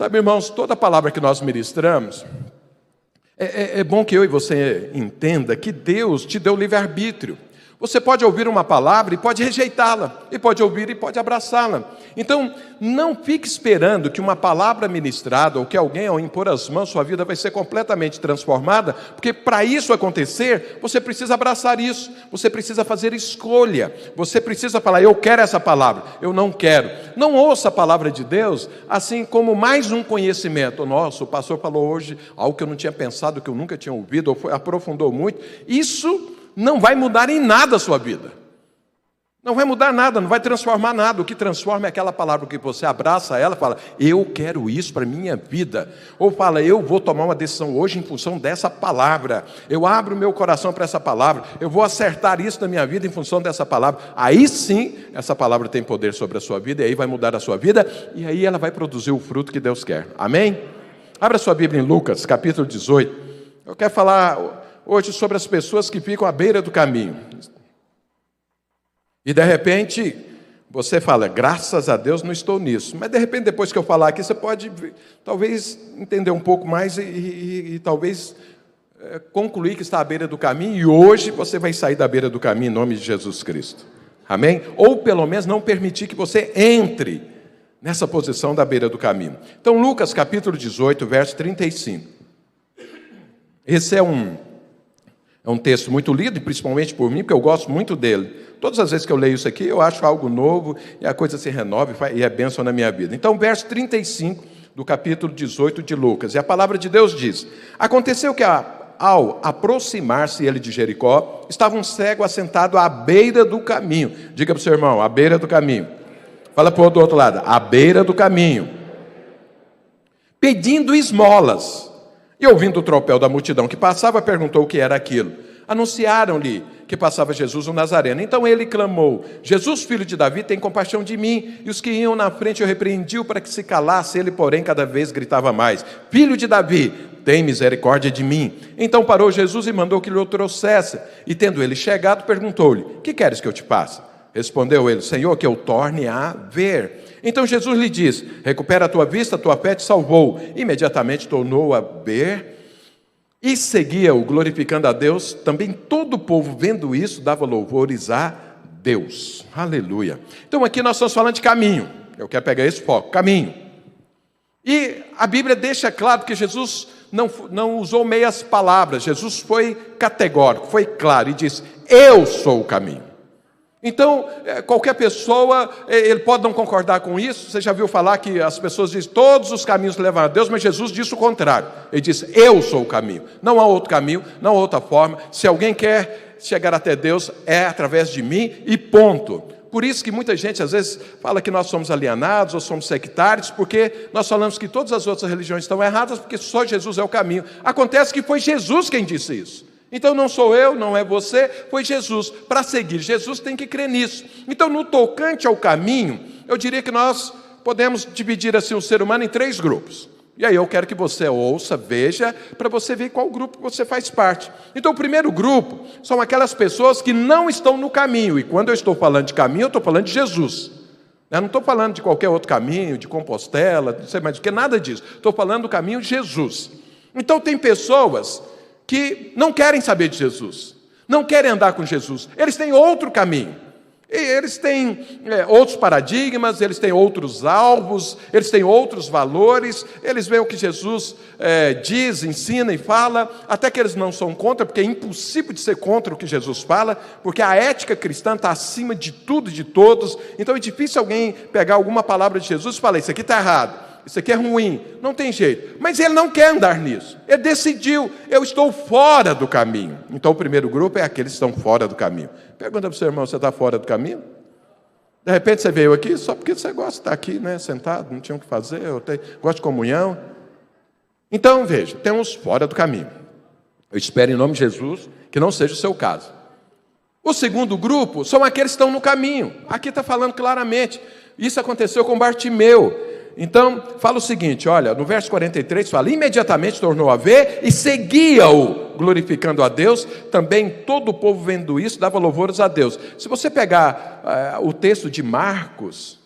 Sabe, irmãos, toda palavra que nós ministramos, é bom que eu e você entenda que Deus te deu livre-arbítrio. Você pode ouvir uma palavra e pode rejeitá-la, e pode ouvir e pode abraçá-la. Então, não fique esperando que uma palavra ministrada, ou que alguém ao impor as mãos, sua vida vai ser completamente transformada, porque para isso acontecer, você precisa abraçar isso, você precisa fazer escolha, você precisa falar, eu quero essa palavra, eu não quero. Não ouça a palavra de Deus, assim como mais um conhecimento. Nossa, o pastor falou hoje algo que eu não tinha pensado, que eu nunca tinha ouvido, ou aprofundou muito. Isso não vai mudar em nada a sua vida. Não vai mudar nada, não vai transformar nada. O que transforma é aquela palavra que você abraça ela e fala, eu quero isso para a minha vida. Ou fala, eu vou tomar uma decisão hoje em função dessa palavra. Eu abro o meu coração para essa palavra. Eu vou acertar isso na minha vida em função dessa palavra. Aí sim, essa palavra tem poder sobre a sua vida, e aí vai mudar a sua vida, e aí ela vai produzir o fruto que Deus quer. Amém? Abra sua Bíblia em Lucas, capítulo 18. Eu quero falar hoje sobre as pessoas que ficam à beira do caminho. E de repente, você fala, graças a Deus não estou nisso. Mas de repente, depois que eu falar aqui, você pode talvez entender um pouco mais e talvez concluir que está à beira do caminho. E hoje você vai sair da beira do caminho em nome de Jesus Cristo. Amém? Ou pelo menos não permitir que você entre nessa posição da beira do caminho. Então, Lucas capítulo 18, verso 35. Esse é um texto muito lido, principalmente por mim, porque eu gosto muito dele. Todas as vezes que eu leio isso aqui, eu acho algo novo, e a coisa se renova e é bênção na minha vida. Então, verso 35 do capítulo 18 de Lucas. E a palavra de Deus diz, aconteceu que ao aproximar-se ele de Jericó, estava um cego assentado à beira do caminho. Diga para o seu irmão, à beira do caminho. Fala para o outro lado, à beira do caminho. Pedindo esmolas. E ouvindo o tropel da multidão que passava, perguntou o que era aquilo. Anunciaram-lhe que passava Jesus o Nazareno. Então ele clamou, Jesus, filho de Davi, tem compaixão de mim. E os que iam na frente eu repreendi para que se calasse. Ele, porém, cada vez gritava mais, filho de Davi, tem misericórdia de mim. Então parou Jesus e mandou que lhe o trouxesse. E tendo ele chegado, perguntou-lhe, que queres que eu te passe? Respondeu ele, Senhor, que eu torne a ver. Então Jesus lhe disse, recupera a tua vista, a tua fé te salvou. Imediatamente tornou a ver e seguia-o, glorificando a Deus. Também todo o povo, vendo isso, dava louvores a Deus. Aleluia. Então aqui nós estamos falando de caminho. Eu quero pegar esse foco, caminho. E a Bíblia deixa claro que Jesus não usou meias palavras. Jesus foi categórico, foi claro e disse, eu sou o caminho. Então, qualquer pessoa, ele pode não concordar com isso. Você já viu falar que as pessoas dizem, todos os caminhos levam a Deus, mas Jesus disse o contrário. Ele disse, eu sou o caminho. Não há outro caminho, não há outra forma. Se alguém quer chegar até Deus, é através de mim e ponto. Por isso que muita gente, às vezes, fala que nós somos alienados ou somos sectários, porque nós falamos que todas as outras religiões estão erradas, porque só Jesus é o caminho. Acontece que foi Jesus quem disse isso. Então não sou eu, não é você, foi Jesus. Para seguir Jesus tem que crer nisso. Então no tocante ao caminho, eu diria que nós podemos dividir assim o ser humano em 3 grupos. E aí eu quero que você ouça, veja, para você ver qual grupo você faz parte. Então o primeiro grupo são aquelas pessoas que não estão no caminho. E quando eu estou falando de caminho, eu estou falando de Jesus. Eu não estou falando de qualquer outro caminho, de Compostela, não sei mais do que, nada disso. Estou falando do caminho de Jesus. Então tem pessoas que não querem saber de Jesus, não querem andar com Jesus, eles têm outro caminho, eles têm outros paradigmas, eles têm outros alvos, eles têm outros valores, eles veem o que Jesus diz, ensina e fala, até que eles não são contra, porque é impossível de ser contra o que Jesus fala, porque a ética cristã está acima de tudo e de todos, então é difícil alguém pegar alguma palavra de Jesus e falar, isso aqui está errado, isso aqui é ruim, não tem jeito. Mas ele não quer andar nisso. Ele decidiu, eu estou fora do caminho. Então o primeiro grupo é aqueles que estão fora do caminho. Pergunta para o seu irmão, você está fora do caminho? De repente você veio aqui só porque você gosta de estar aqui, né, sentado, não tinha o que fazer, gosta de comunhão. Então veja, tem uns fora do caminho. Eu espero em nome de Jesus que não seja o seu caso. O segundo grupo são aqueles que estão no caminho. Aqui está falando claramente. Isso aconteceu com Bartimeu. Então, fala o seguinte, olha, no verso 43 fala, imediatamente tornou a ver e seguia-o, glorificando a Deus. Também todo o povo vendo isso, dava louvores a Deus. Se você pegar o texto de Marcos,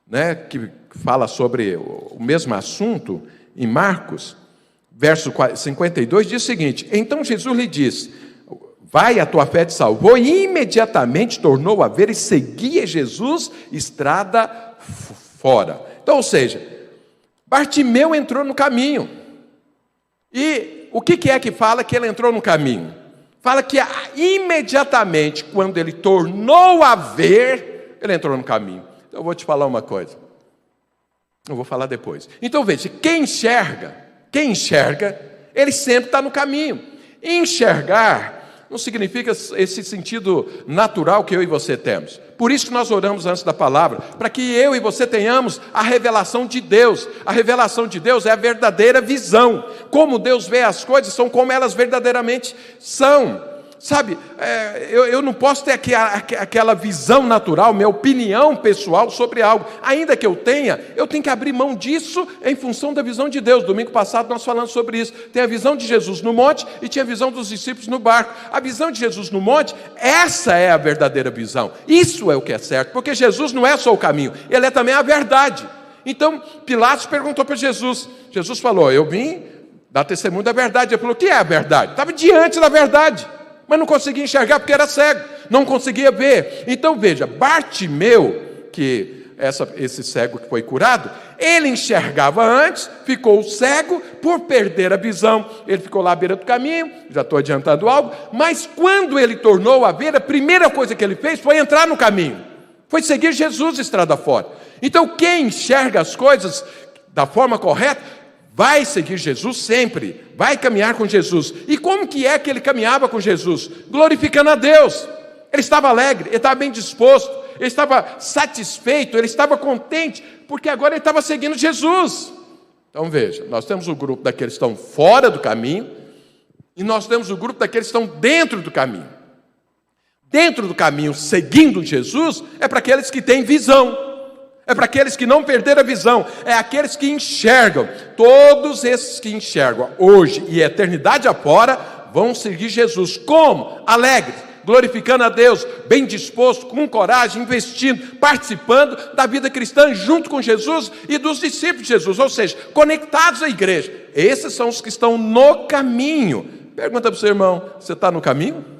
né, que fala sobre o mesmo assunto, em Marcos, verso 52, diz o seguinte: então Jesus lhe disse: vai, a tua fé te salvou, e imediatamente tornou a ver e seguia Jesus estrada fora. Então, ou seja, Bartimeu entrou no caminho. E o que é que fala que ele entrou no caminho? Fala que imediatamente, quando ele tornou a ver, ele entrou no caminho. Então eu vou te falar uma coisa. Eu vou falar depois. Então veja, quem enxerga, ele sempre está no caminho. Enxergar não significa esse sentido natural que eu e você temos. Por isso que nós oramos antes da palavra, para que eu e você tenhamos a revelação de Deus. A revelação de Deus é a verdadeira visão. Como Deus vê as coisas, são como elas verdadeiramente são. Sabe, eu não posso ter aquela visão natural, minha opinião pessoal sobre algo. Ainda que eu tenho que abrir mão disso em função da visão de Deus. Domingo passado nós falamos sobre isso. Tem a visão de Jesus no monte e tinha a visão dos discípulos no barco. A visão de Jesus no monte, essa é a verdadeira visão. Isso é o que é certo, porque Jesus não é só o caminho, ele é também a verdade. Então Pilatos perguntou para Jesus. Jesus falou: eu vim dar testemunho da verdade. Ele falou: o que é a verdade? Estava diante da verdade, mas não conseguia enxergar porque era cego, não conseguia ver. Então veja, Bartimeu, que esse cego que foi curado, ele enxergava antes, ficou cego por perder a visão. Ele ficou lá à beira do caminho, já estou adiantando algo, mas quando ele tornou a ver, a primeira coisa que ele fez foi entrar no caminho, foi seguir Jesus estrada fora. Então quem enxerga as coisas da forma correta, vai seguir Jesus sempre, vai caminhar com Jesus. E como que é que ele caminhava com Jesus? Glorificando a Deus. Ele estava alegre, ele estava bem disposto, ele estava satisfeito, ele estava contente, porque agora ele estava seguindo Jesus. Então veja, nós temos o grupo daqueles que estão fora do caminho, e nós temos o grupo daqueles que estão dentro do caminho. Dentro do caminho, seguindo Jesus, é para aqueles que têm visão. É para aqueles que não perderam a visão, é aqueles que enxergam. Todos esses que enxergam hoje e eternidade afora vão seguir Jesus. Como? Alegres, glorificando a Deus, bem disposto, com coragem, investindo, participando da vida cristã junto com Jesus e dos discípulos de Jesus, ou seja, conectados à igreja. Esses são os que estão no caminho. Pergunta para o seu irmão: você está no caminho?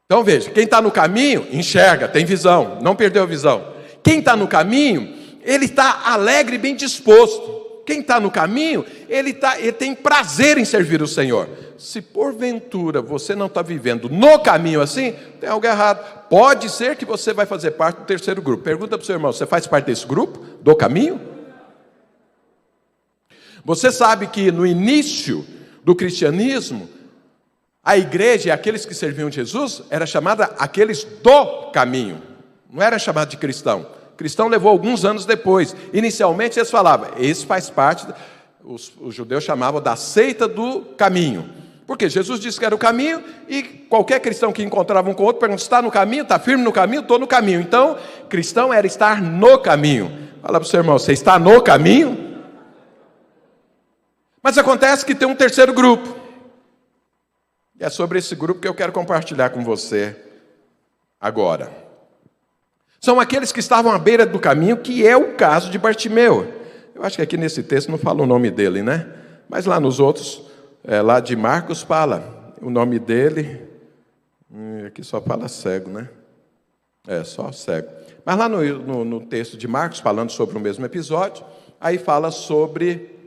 Então veja, quem está no caminho, enxerga, tem visão, não perdeu a visão. Quem está no caminho, ele está alegre e bem disposto. Quem está no caminho, ele tem prazer em servir o Senhor. Se porventura você não está vivendo no caminho assim, tem algo errado. Pode ser que você vai fazer parte do terceiro grupo. Pergunta para o seu irmão: você faz parte desse grupo, do caminho? Você sabe que no início do cristianismo, a igreja e aqueles que serviam Jesus era chamada aqueles do caminho, não era chamado de cristão. Cristão levou alguns anos depois. Inicialmente eles falavam, esse faz parte, os judeus chamavam da seita do caminho, porque Jesus disse que era o caminho, e qualquer cristão que encontrava um com o outro perguntava: está no caminho, está firme no caminho? Estou no caminho. Então, cristão era estar no caminho. Fala para o seu irmão: você está no caminho? Mas acontece que tem um terceiro grupo. E é sobre esse grupo que eu quero compartilhar com você agora. São aqueles que estavam à beira do caminho, que é o caso de Bartimeu. Eu acho que aqui nesse texto não fala o nome dele, né? Mas lá nos outros, lá de Marcos fala o nome dele. Aqui só fala cego, né? Só cego. Mas lá no texto de Marcos, falando sobre o mesmo episódio, aí fala sobre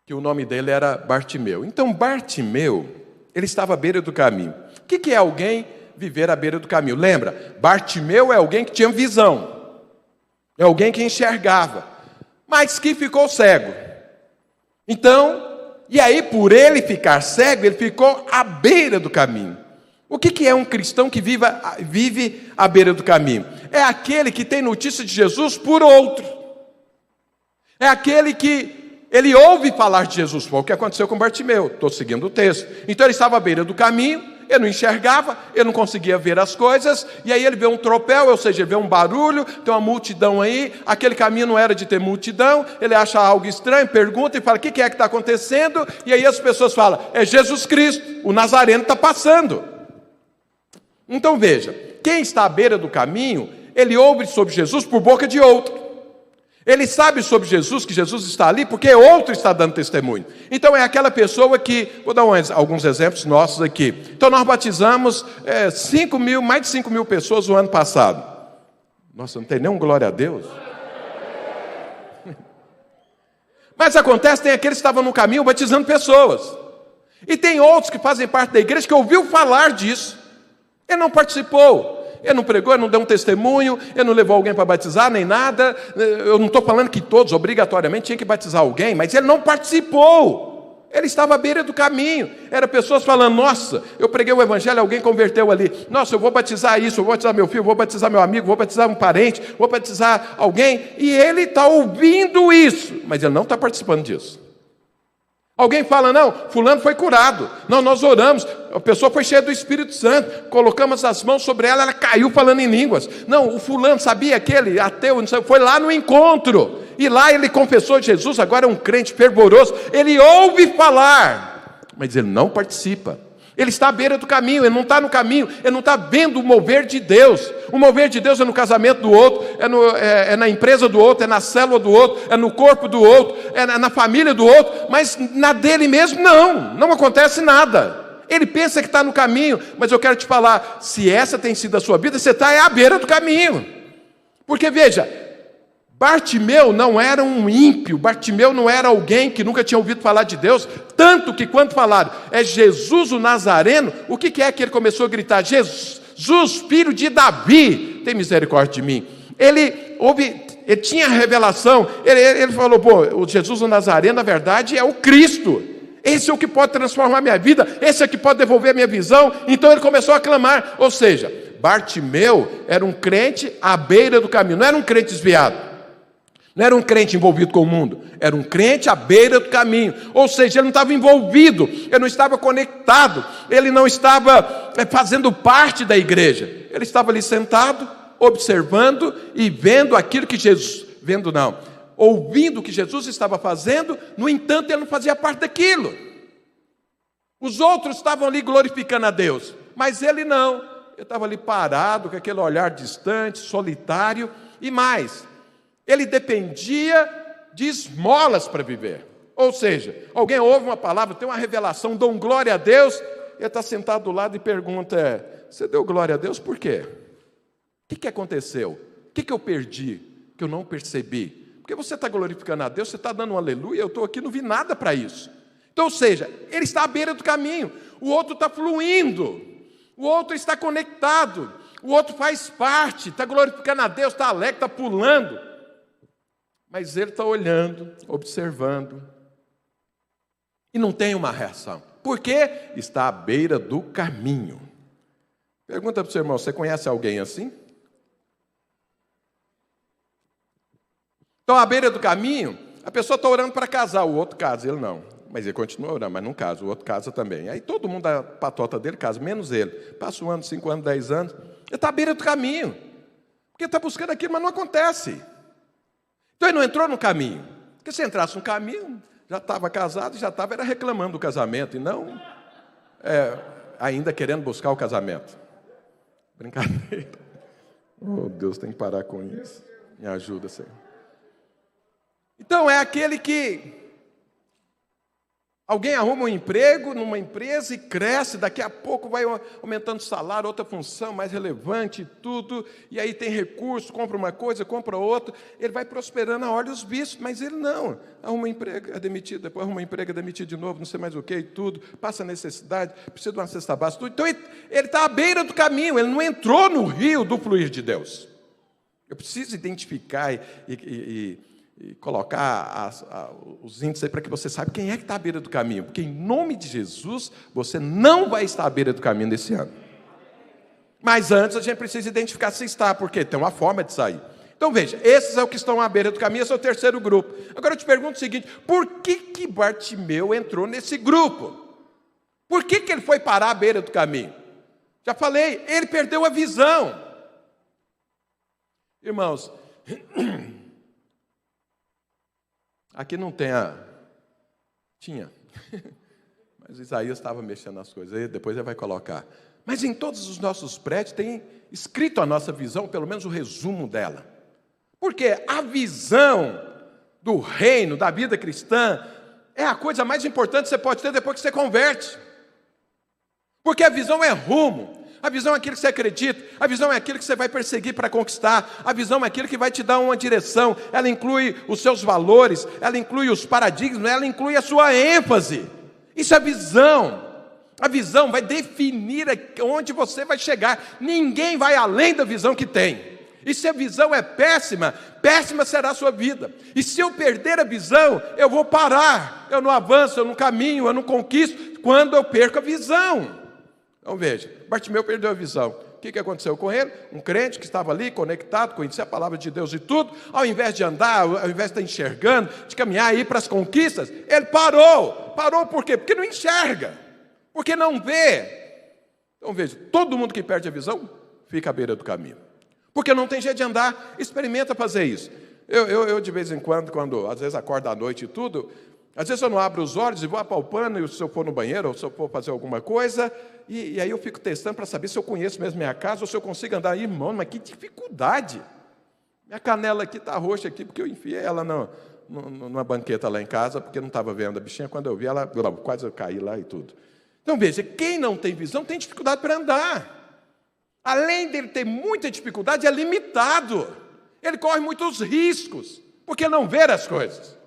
que o nome dele era Bartimeu. Então, Bartimeu, ele estava à beira do caminho. O que é alguém viver à beira do caminho? Lembra, Bartimeu é alguém que tinha visão, é alguém que enxergava, mas que ficou cego. Então, e aí por ele ficar cego, ele ficou à beira do caminho. O que é um cristão que vive à beira do caminho? É aquele que tem notícia de Jesus por outro. É aquele que ele ouve falar de Jesus. Foi o que aconteceu com Bartimeu. Estou seguindo o texto. Então ele estava à beira do caminho, ele não enxergava, ele não conseguia ver as coisas, e aí ele vê um tropel, ou seja, ele vê um barulho, tem uma multidão aí, aquele caminho não era de ter multidão, ele acha algo estranho, pergunta e fala: o que é que está acontecendo? E aí as pessoas falam: é Jesus Cristo, o Nazareno está passando. Então veja, quem está à beira do caminho, ele ouve sobre Jesus por boca de outro. Ele sabe sobre Jesus, que Jesus está ali, porque outro está dando testemunho. Então é aquela pessoa que, vou dar alguns exemplos nossos aqui. Então nós batizamos mais de 5 mil pessoas no ano passado. Nossa, não tem nenhum glória a Deus. Mas acontece, tem aqueles que estavam no caminho batizando pessoas. E tem outros que fazem parte da igreja que ouviu falar disso. Ele não participou. Ele não pregou, ele não deu um testemunho, ele não levou alguém para batizar, nem nada. Eu não estou falando que todos, obrigatoriamente, tinham que batizar alguém, mas ele não participou. Ele estava à beira do caminho. Eram pessoas falando, nossa, eu preguei o evangelho, alguém converteu ali. Nossa, eu vou batizar isso, eu vou batizar meu filho, vou batizar meu amigo, vou batizar um parente, vou batizar alguém. E ele está ouvindo isso, mas ele não está participando disso. Alguém fala, não, fulano foi curado. Não, nós oramos, a pessoa foi cheia do Espírito Santo, colocamos as mãos sobre ela, ela caiu falando em línguas. Não, o fulano, sabia aquele ateu, foi lá no encontro. E lá ele confessou Jesus, agora é um crente fervoroso. Ele ouve falar, mas ele não participa. Ele está à beira do caminho, ele não está no caminho, ele não está vendo o mover de Deus. O mover de Deus é no casamento do outro, é na empresa do outro, é na célula do outro, é no corpo do outro, é na família do outro, mas na dele mesmo não acontece nada. Ele pensa que está no caminho, mas eu quero te falar, se essa tem sido a sua vida, você está à beira do caminho. Porque veja, Bartimeu não era um ímpio, Bartimeu não era alguém que nunca tinha ouvido falar de Deus, tanto que quando falaram, é Jesus o Nazareno, o que é que ele começou a gritar? Jesus, filho de Davi, tem misericórdia de mim. Ele tinha revelação, ele falou, o Jesus o Nazareno, na verdade, é o Cristo. Esse é o que pode transformar a minha vida, esse é o que pode devolver a minha visão. Então ele começou a clamar, ou seja, Bartimeu era um crente à beira do caminho, não era um crente desviado. Não era um crente envolvido com o mundo, era um crente à beira do caminho. Ou seja, ele não estava envolvido, ele não estava conectado, ele não estava fazendo parte da igreja. Ele estava ali sentado, observando e vendo aquilo que Jesus... ouvindo o que Jesus estava fazendo, no entanto, ele não fazia parte daquilo. Os outros estavam ali glorificando a Deus, mas ele não. Ele estava ali parado, com aquele olhar distante, solitário, e mais... ele dependia de esmolas para viver. Ou seja, alguém ouve uma palavra, tem uma revelação, dá um glória a Deus, ele está sentado do lado e pergunta, você deu glória a Deus por quê? O que aconteceu? O que eu perdi, que eu não percebi? Porque você está glorificando a Deus, você está dando um aleluia, eu estou aqui, não vi nada para isso. Então, ou seja, ele está à beira do caminho, o outro está fluindo, o outro está conectado, o outro faz parte, está glorificando a Deus, está alegre, está pulando. Mas ele está olhando, observando, e não tem uma reação. Por quê? Está à beira do caminho. Pergunta para o seu irmão, você conhece alguém assim? Então, à beira do caminho, a pessoa está orando para casar, o outro casa, ele não. Mas ele continua orando, mas não casa, o outro casa também. Aí todo mundo, a patota dele casa, menos ele. Passa 1 ano, 5 anos, 10 anos, ele está à beira do caminho. Porque está buscando aquilo, mas não acontece. Então ele não entrou no caminho. Porque se entrasse no caminho, já estava casado e já estava reclamando do casamento, e não ainda querendo buscar o casamento. Brincadeira. Oh, Deus, tem que parar com isso. Me ajuda, Senhor. Então é aquele que alguém arruma um emprego numa empresa e cresce, daqui a pouco vai aumentando o salário, outra função mais relevante e tudo, e aí tem recurso, compra uma coisa, compra outra, ele vai prosperando a olhos vistos, mas ele não, arruma um emprego, é demitido, depois arruma um emprego, é demitido de novo, não sei mais o que e tudo, passa necessidade, precisa de uma cesta básica, tudo. Então ele está à beira do caminho, ele não entrou no rio do fluir de Deus. Eu preciso identificar e colocar os índices aí para que você saiba quem é que está à beira do caminho. Porque em nome de Jesus, você não vai estar à beira do caminho desse ano. Mas antes a gente precisa identificar se está, porque tem uma forma de sair. Então veja, esses é o que estão à beira do caminho, esse é o terceiro grupo. Agora eu te pergunto o seguinte, por que Bartimeu entrou nesse grupo? Por que ele foi parar à beira do caminho? Já falei, ele perdeu a visão. Irmãos, aqui não tem tinha, mas Isaías estava mexendo nas coisas, aí depois ele vai colocar. Mas em todos os nossos prédios tem escrito a nossa visão, pelo menos o resumo dela. Porque a visão do reino, da vida cristã, é a coisa mais importante que você pode ter depois que você converte. Porque a visão é rumo, a visão é aquilo que você acredita, a visão é aquilo que você vai perseguir para conquistar, a visão é aquilo que vai te dar uma direção, ela inclui os seus valores, ela inclui os paradigmas, ela inclui a sua ênfase. Isso é visão. A visão vai definir onde você vai chegar. Ninguém vai além da visão que tem. E se a visão é péssima, péssima será a sua vida. E se eu perder a visão, eu vou parar. Eu não avanço, eu não caminho, eu não conquisto, quando eu perco a visão. Então veja, Bartimeu perdeu a visão. O que aconteceu com ele? Um crente que estava ali, conectado, conhecia a palavra de Deus e tudo, ao invés de andar, ao invés de estar enxergando, de caminhar e ir para as conquistas, ele parou. Parou por quê? Porque não enxerga, porque não vê. Então veja, todo mundo que perde a visão, fica à beira do caminho. Porque não tem jeito de andar, experimenta fazer isso. Eu de vez em quando, às vezes acordo à noite e tudo, às vezes eu não abro os olhos e vou apalpando, e se eu for no banheiro, ou se eu for fazer alguma coisa, e aí eu fico testando para saber se eu conheço mesmo minha casa, ou se eu consigo andar. Irmão, mas que dificuldade! Minha canela aqui está roxa aqui, porque eu enfiei ela numa banqueta lá em casa, porque não estava vendo a bichinha, quando eu vi ela, quase eu caí lá e tudo. Então veja, quem não tem visão tem dificuldade para andar. Além dele ter muita dificuldade, é limitado. Ele corre muitos riscos, porque não vê as coisas.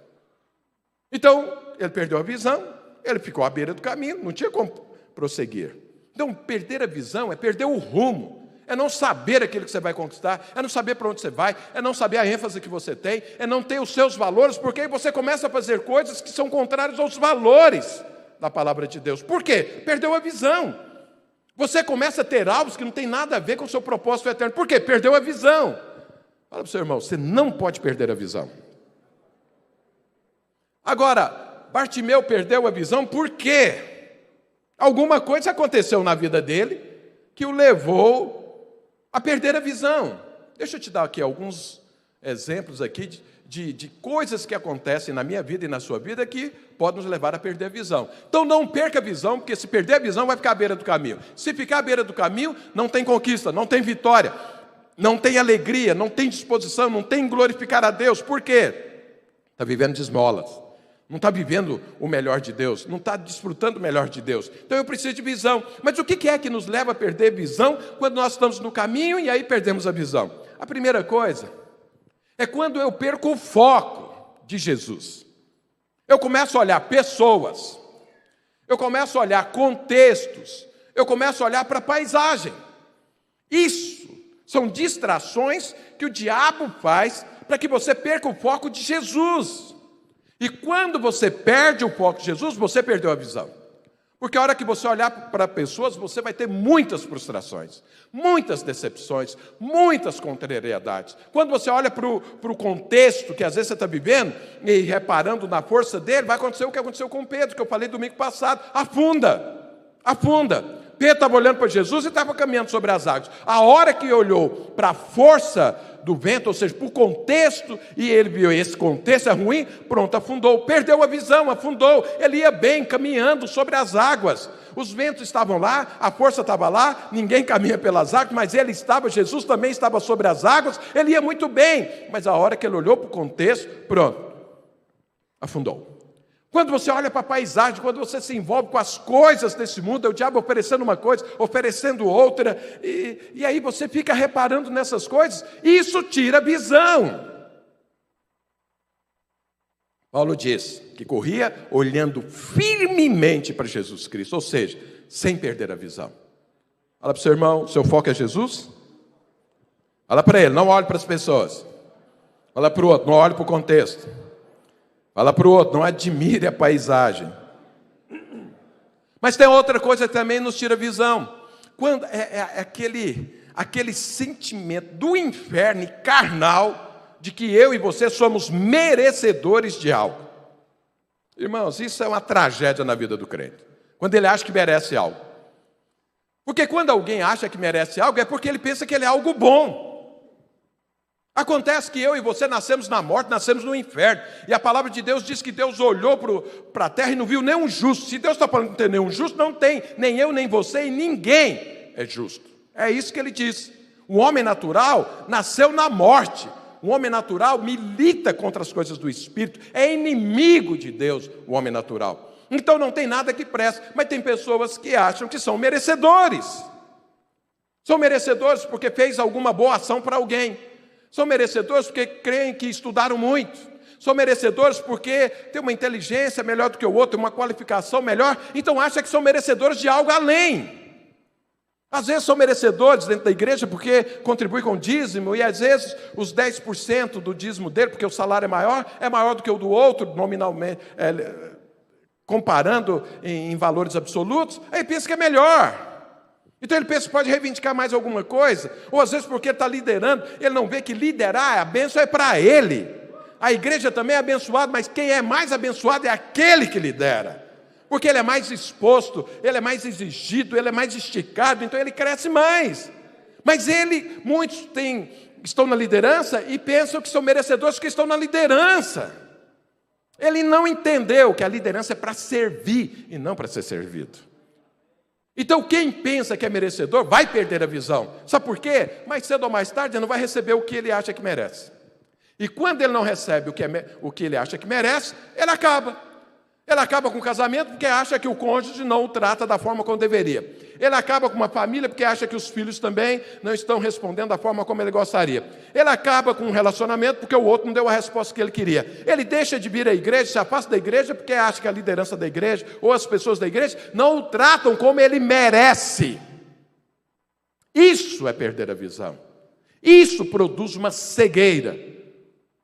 Então, ele perdeu a visão, ele ficou à beira do caminho, não tinha como prosseguir. Então, perder a visão é perder o rumo, é não saber aquilo que você vai conquistar, é não saber para onde você vai, é não saber a ênfase que você tem, é não ter os seus valores, porque aí você começa a fazer coisas que são contrárias aos valores da palavra de Deus. Por quê? Perdeu a visão. Você começa a ter alvos que não tem nada a ver com o seu propósito eterno. Por quê? Perdeu a visão. Fala para o seu irmão, você não pode perder a visão. Agora, Bartimeu perdeu a visão por quê? Alguma coisa aconteceu na vida dele que o levou a perder a visão. Deixa eu te dar aqui alguns exemplos aqui de coisas que acontecem na minha vida e na sua vida que podem nos levar a perder a visão. Então não perca a visão, porque se perder a visão vai ficar à beira do caminho. Se ficar à beira do caminho, não tem conquista, não tem vitória, não tem alegria, não tem disposição, não tem glorificar a Deus. Por quê? Está vivendo de esmolas, não está vivendo o melhor de Deus, não está desfrutando o melhor de Deus. Então eu preciso de visão. Mas o que é que nos leva a perder a visão quando nós estamos no caminho e aí perdemos a visão? A primeira coisa é quando eu perco o foco de Jesus. Eu começo a olhar pessoas, eu começo a olhar contextos, eu começo a olhar para a paisagem. Isso são distrações que o diabo faz para que você perca o foco de Jesus. E quando você perde o foco de Jesus, você perdeu a visão. Porque a hora que você olhar para pessoas, você vai ter muitas frustrações, muitas decepções, muitas contrariedades. Quando você olha para o contexto que às vezes você está vivendo, e reparando na força dele, vai acontecer o que aconteceu com Pedro, que eu falei domingo passado. Afunda, afunda. Pedro estava olhando para Jesus e estava caminhando sobre as águas. A hora que olhou para a força do vento, ou seja, para o contexto, e ele viu esse contexto é ruim, pronto, afundou, perdeu a visão, afundou. Ele ia bem, caminhando sobre as águas. Os ventos estavam lá, a força estava lá, ninguém caminha pelas águas, mas ele estava, Jesus também estava sobre as águas, ele ia muito bem. Mas a hora que ele olhou para o contexto, pronto, afundou. Quando você olha para a paisagem, quando você se envolve com as coisas desse mundo, é o diabo oferecendo uma coisa, oferecendo outra, e aí você fica reparando nessas coisas, e isso tira a visão. Paulo diz que corria olhando firmemente para Jesus Cristo, ou seja, sem perder a visão. Fala para o seu irmão, seu foco é Jesus? Fala para ele, não olhe para as pessoas. Fala para o outro, não olhe para o contexto. Fala para o outro, não admire a paisagem. Mas tem outra coisa que também nos tira a visão. Quando aquele sentimento do inferno carnal de que eu e você somos merecedores de algo. Irmãos, isso é uma tragédia na vida do crente. Quando ele acha que merece algo. Porque quando alguém acha que merece algo, é porque ele pensa que ele é algo bom. Acontece que eu e você nascemos na morte, nascemos no inferno. E a palavra de Deus diz que Deus olhou para a terra e não viu nenhum justo. Se Deus está falando que não tem nenhum justo, não tem. Nem eu, nem você e ninguém é justo. É isso que ele diz. O homem natural nasceu na morte. O homem natural milita contra as coisas do Espírito. É inimigo de Deus, o homem natural. Então não tem nada que preste. Mas tem pessoas que acham que são merecedores. São merecedores porque fez alguma boa ação para alguém. São merecedores porque creem que estudaram muito. São merecedores porque têm uma inteligência melhor do que o outro, uma qualificação melhor. Então acham que são merecedores de algo além. Às vezes são merecedores dentro da igreja porque contribuem com o dízimo, e às vezes os 10% do dízimo dele, porque o salário é maior do que o do outro, nominalmente, comparando em valores absolutos, aí pensa que é melhor. Então ele pensa que pode reivindicar mais alguma coisa, ou às vezes porque ele está liderando, ele não vê que liderar, a bênção é para ele. A igreja também é abençoada, mas quem é mais abençoado é aquele que lidera. Porque ele é mais exposto, ele é mais exigido, ele é mais esticado, então ele cresce mais. Mas muitos estão na liderança e pensam que são merecedores porque estão na liderança. Ele não entendeu que a liderança é para servir e não para ser servido. Então quem pensa que é merecedor vai perder a visão. Sabe por quê? Mais cedo ou mais tarde ele não vai receber o que ele acha que merece. E quando ele não recebe o que ele acha que merece, ele acaba. Ele acaba com o casamento porque acha que o cônjuge não o trata da forma como deveria. Ele acaba com uma família porque acha que os filhos também não estão respondendo da forma como ele gostaria. Ele acaba com um relacionamento porque o outro não deu a resposta que ele queria. Ele deixa de vir à igreja, se afasta da igreja porque acha que a liderança da igreja ou as pessoas da igreja não o tratam como ele merece. Isso é perder a visão. Isso produz uma cegueira.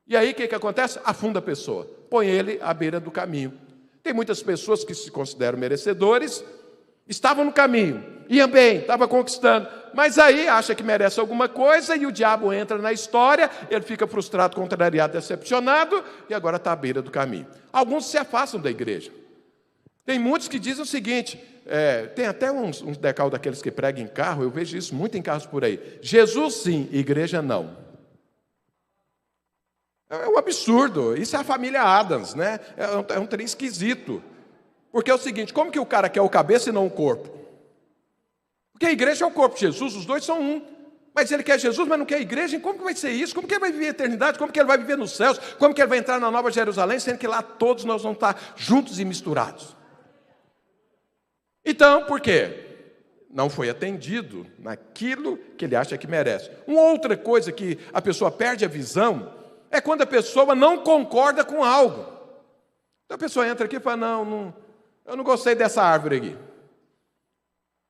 E aí o que acontece? Afunda a pessoa. Põe ele à beira do caminho. Tem muitas pessoas que se consideram merecedores, estavam no caminho, iam bem, estavam conquistando, mas aí acha que merece alguma coisa e o diabo entra na história, ele fica frustrado, contrariado, decepcionado e agora está à beira do caminho. Alguns se afastam da igreja. Tem muitos que dizem o seguinte, tem até uns decalques daqueles que pregam em carro, eu vejo isso muito em carros por aí. Jesus sim, igreja não. É um absurdo, isso é a família Adams, né? É um trem esquisito. Porque é o seguinte, como que o cara quer o cabeça e não o corpo? Porque a igreja é o corpo de Jesus, os dois são um. Mas ele quer Jesus, mas não quer a igreja, como que vai ser isso? Como que ele vai viver a eternidade? Como que ele vai viver nos céus? Como que ele vai entrar na Nova Jerusalém, sendo que lá todos nós vamos estar juntos e misturados? Então, por quê? Não foi atendido naquilo que ele acha que merece. Uma outra coisa que a pessoa perde a visão é quando a pessoa não concorda com algo. Então a pessoa entra aqui e fala, eu não gostei dessa árvore aqui.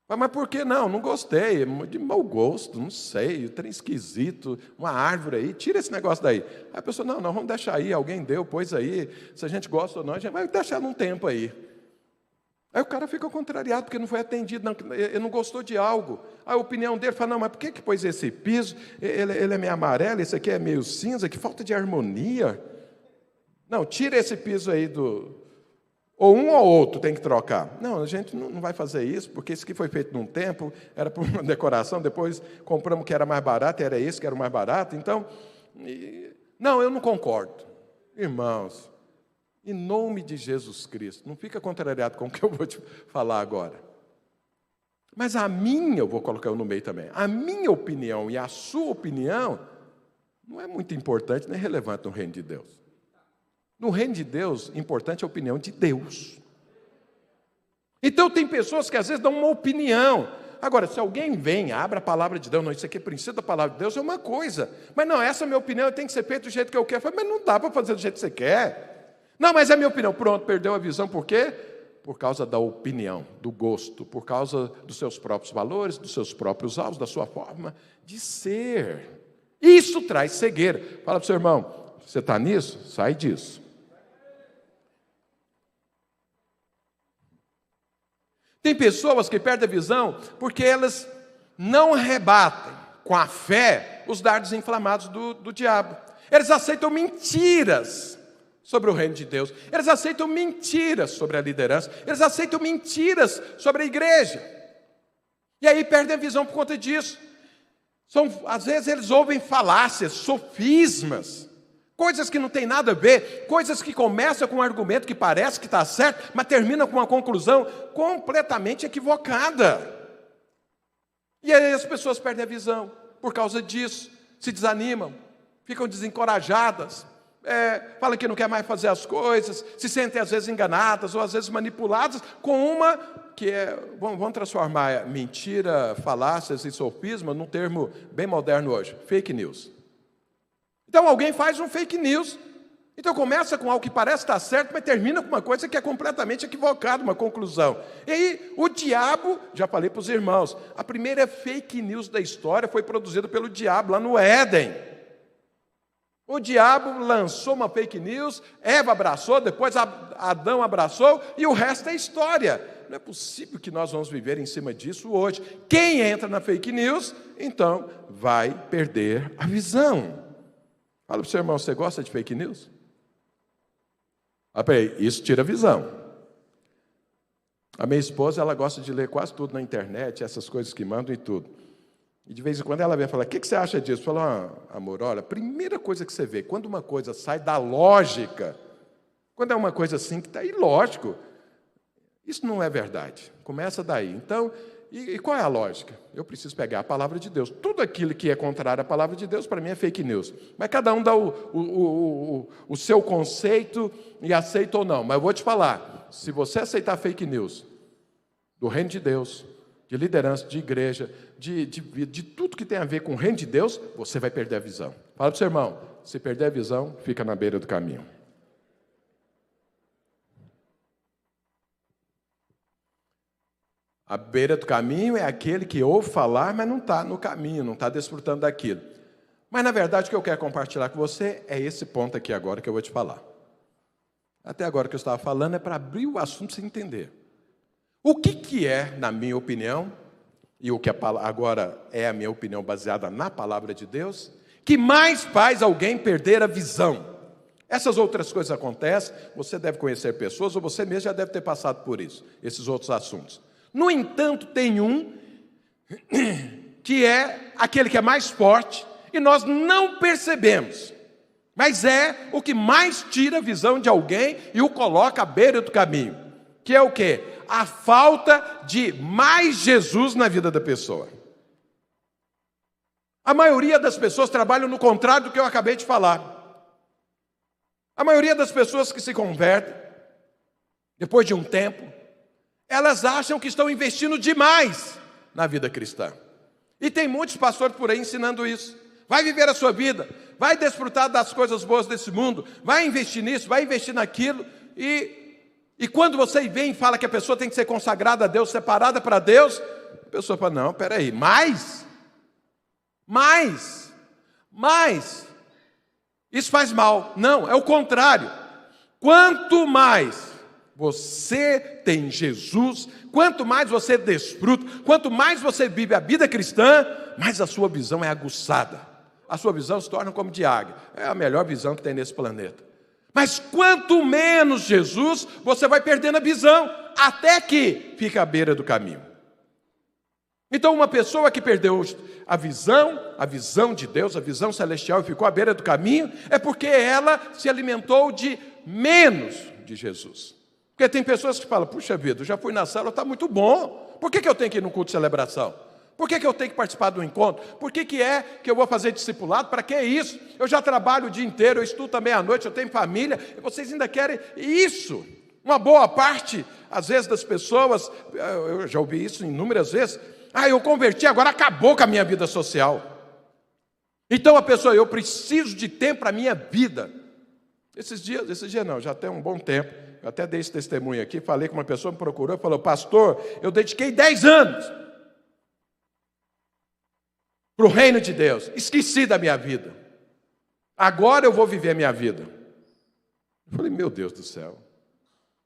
Mas por que não? Não gostei, de mau gosto, não sei, trem esquisito, uma árvore aí, tira esse negócio daí. Aí a pessoa, não, vamos deixar aí, alguém deu, pôs aí, se a gente gosta ou não, a gente vai deixar num tempo aí. Aí o cara fica contrariado, porque não foi atendido, ele não gostou de algo. Aí a opinião dele fala, não, mas por que pôs esse piso? Ele é meio amarelo, esse aqui é meio cinza, que falta de harmonia. Não, tira esse piso aí ou um ou outro tem que trocar. Não, a gente não vai fazer isso, porque isso aqui foi feito num tempo, era por uma decoração, depois compramos que era mais barato, era esse que era o mais barato, então... Não, eu não concordo. Irmãos... Em nome de Jesus Cristo, não fica contrariado com o que eu vou te falar agora. Mas eu vou colocar no meio também, a minha opinião e a sua opinião não é muito importante nem relevante no reino de Deus. No reino de Deus, importante é a opinião de Deus. Então tem pessoas que às vezes dão uma opinião. Agora, se alguém vem, abre a palavra de Deus, não, isso aqui é princípio da palavra de Deus, é uma coisa. Mas não, essa é a minha opinião, tem que ser feito do jeito que eu quero. Mas não dá para fazer do jeito que você quer. Não, mas é a minha opinião. Pronto, perdeu a visão. Por quê? Por causa da opinião, do gosto, por causa dos seus próprios valores, dos seus próprios alvos, da sua forma de ser. Isso traz cegueira. Fala para o seu irmão, você está nisso? Sai disso. Tem pessoas que perdem a visão porque elas não rebatem com a fé os dardos inflamados do diabo. Eles aceitam mentiras sobre o reino de Deus. Eles aceitam mentiras sobre a liderança. Eles aceitam mentiras sobre a igreja. E aí perdem a visão por conta disso. Às vezes eles ouvem falácias, sofismas, coisas que não tem nada a ver, coisas que começam com um argumento que parece que está certo, mas termina com uma conclusão completamente equivocada. E aí as pessoas perdem a visão por causa disso, se desanimam, ficam desencorajadas, falam que não quer mais fazer as coisas, se sentem às vezes enganadas ou às vezes manipuladas com uma que vamos transformar mentira, falácias e sofisma num termo bem moderno hoje, fake news. Então alguém faz um fake news, então começa com algo que parece estar certo, mas termina com uma coisa que é completamente equivocada, uma conclusão. E aí o diabo, já falei para os irmãos, a primeira fake news da história foi produzida pelo diabo lá no Éden. O diabo lançou uma fake news, Eva abraçou, depois Adão abraçou, e o resto é história. Não é possível que nós vamos viver em cima disso hoje. Quem entra na fake news, então vai perder a visão. Fala para o seu irmão, você gosta de fake news? Isso tira a visão. A minha esposa, ela gosta de ler quase tudo na internet, essas coisas que mandam e tudo. E de vez em quando ela vem falar, o que você acha disso? Eu falo, amor, olha, a primeira coisa que você vê, quando uma coisa sai da lógica, quando é uma coisa assim que está ilógico, isso não é verdade. Começa daí. Então, e qual é a lógica? Eu preciso pegar a palavra de Deus. Tudo aquilo que é contrário à palavra de Deus, para mim, é fake news. Mas cada um dá o seu conceito e aceita ou não. Mas eu vou te falar, se você aceitar fake news do reino de Deus, de liderança, de igreja, de tudo que tem a ver com o reino de Deus, você vai perder a visão. Fala para o seu irmão, se perder a visão, fica na beira do caminho. A beira do caminho é aquele que ouve falar, mas não está no caminho, não está desfrutando daquilo. Mas, na verdade, o que eu quero compartilhar com você é esse ponto aqui agora que eu vou te falar. Até agora que eu estava falando é para abrir o assunto para você entender. O que é, na minha opinião, e o que agora é a minha opinião baseada na palavra de Deus, que mais faz alguém perder a visão? Essas outras coisas acontecem, você deve conhecer pessoas, ou você mesmo já deve ter passado por isso, esses outros assuntos. No entanto, tem um que é aquele que é mais forte e nós não percebemos, mas é o que mais tira a visão de alguém e o coloca à beira do caminho, que é o quê? A falta de mais Jesus na vida da pessoa. A maioria das pessoas trabalham no contrário do que eu acabei de falar. A maioria das pessoas que se convertem, depois de um tempo, elas acham que estão investindo demais na vida cristã. E tem muitos pastores por aí ensinando isso. Vai viver a sua vida, vai desfrutar das coisas boas desse mundo, vai investir nisso, vai investir naquilo. E quando você vem e fala que a pessoa tem que ser consagrada a Deus, separada para Deus, a pessoa fala, não, peraí, mais. Isso faz mal. Não, é o contrário. Quanto mais você tem Jesus, quanto mais você desfruta, quanto mais você vive a vida cristã, mais a sua visão é aguçada. A sua visão se torna como de águia. É a melhor visão que tem nesse planeta. Mas quanto menos Jesus, você vai perdendo a visão, até que fica à beira do caminho. Então uma pessoa que perdeu a visão de Deus, a visão celestial, e ficou à beira do caminho, é porque ela se alimentou de menos de Jesus. Porque tem pessoas que falam, puxa vida, eu já fui na célula, está muito bom. Por que eu tenho que ir no culto de celebração? Por que eu tenho que participar do encontro? Por que é que eu vou fazer discipulado? Para que isso? Eu já trabalho o dia inteiro, eu estudo também à noite, eu tenho família, e vocês ainda querem isso? Uma boa parte, às vezes, das pessoas, eu já ouvi isso inúmeras vezes, eu converti, agora acabou com a minha vida social. Então a pessoa, eu preciso de tempo para a minha vida. Esses dias não, já tem um bom tempo, eu até dei esse testemunho aqui, falei com uma pessoa, me procurou e falou, pastor, eu dediquei 10 anos para o reino de Deus, esqueci da minha vida, agora eu vou viver a minha vida. Eu falei, meu Deus do céu,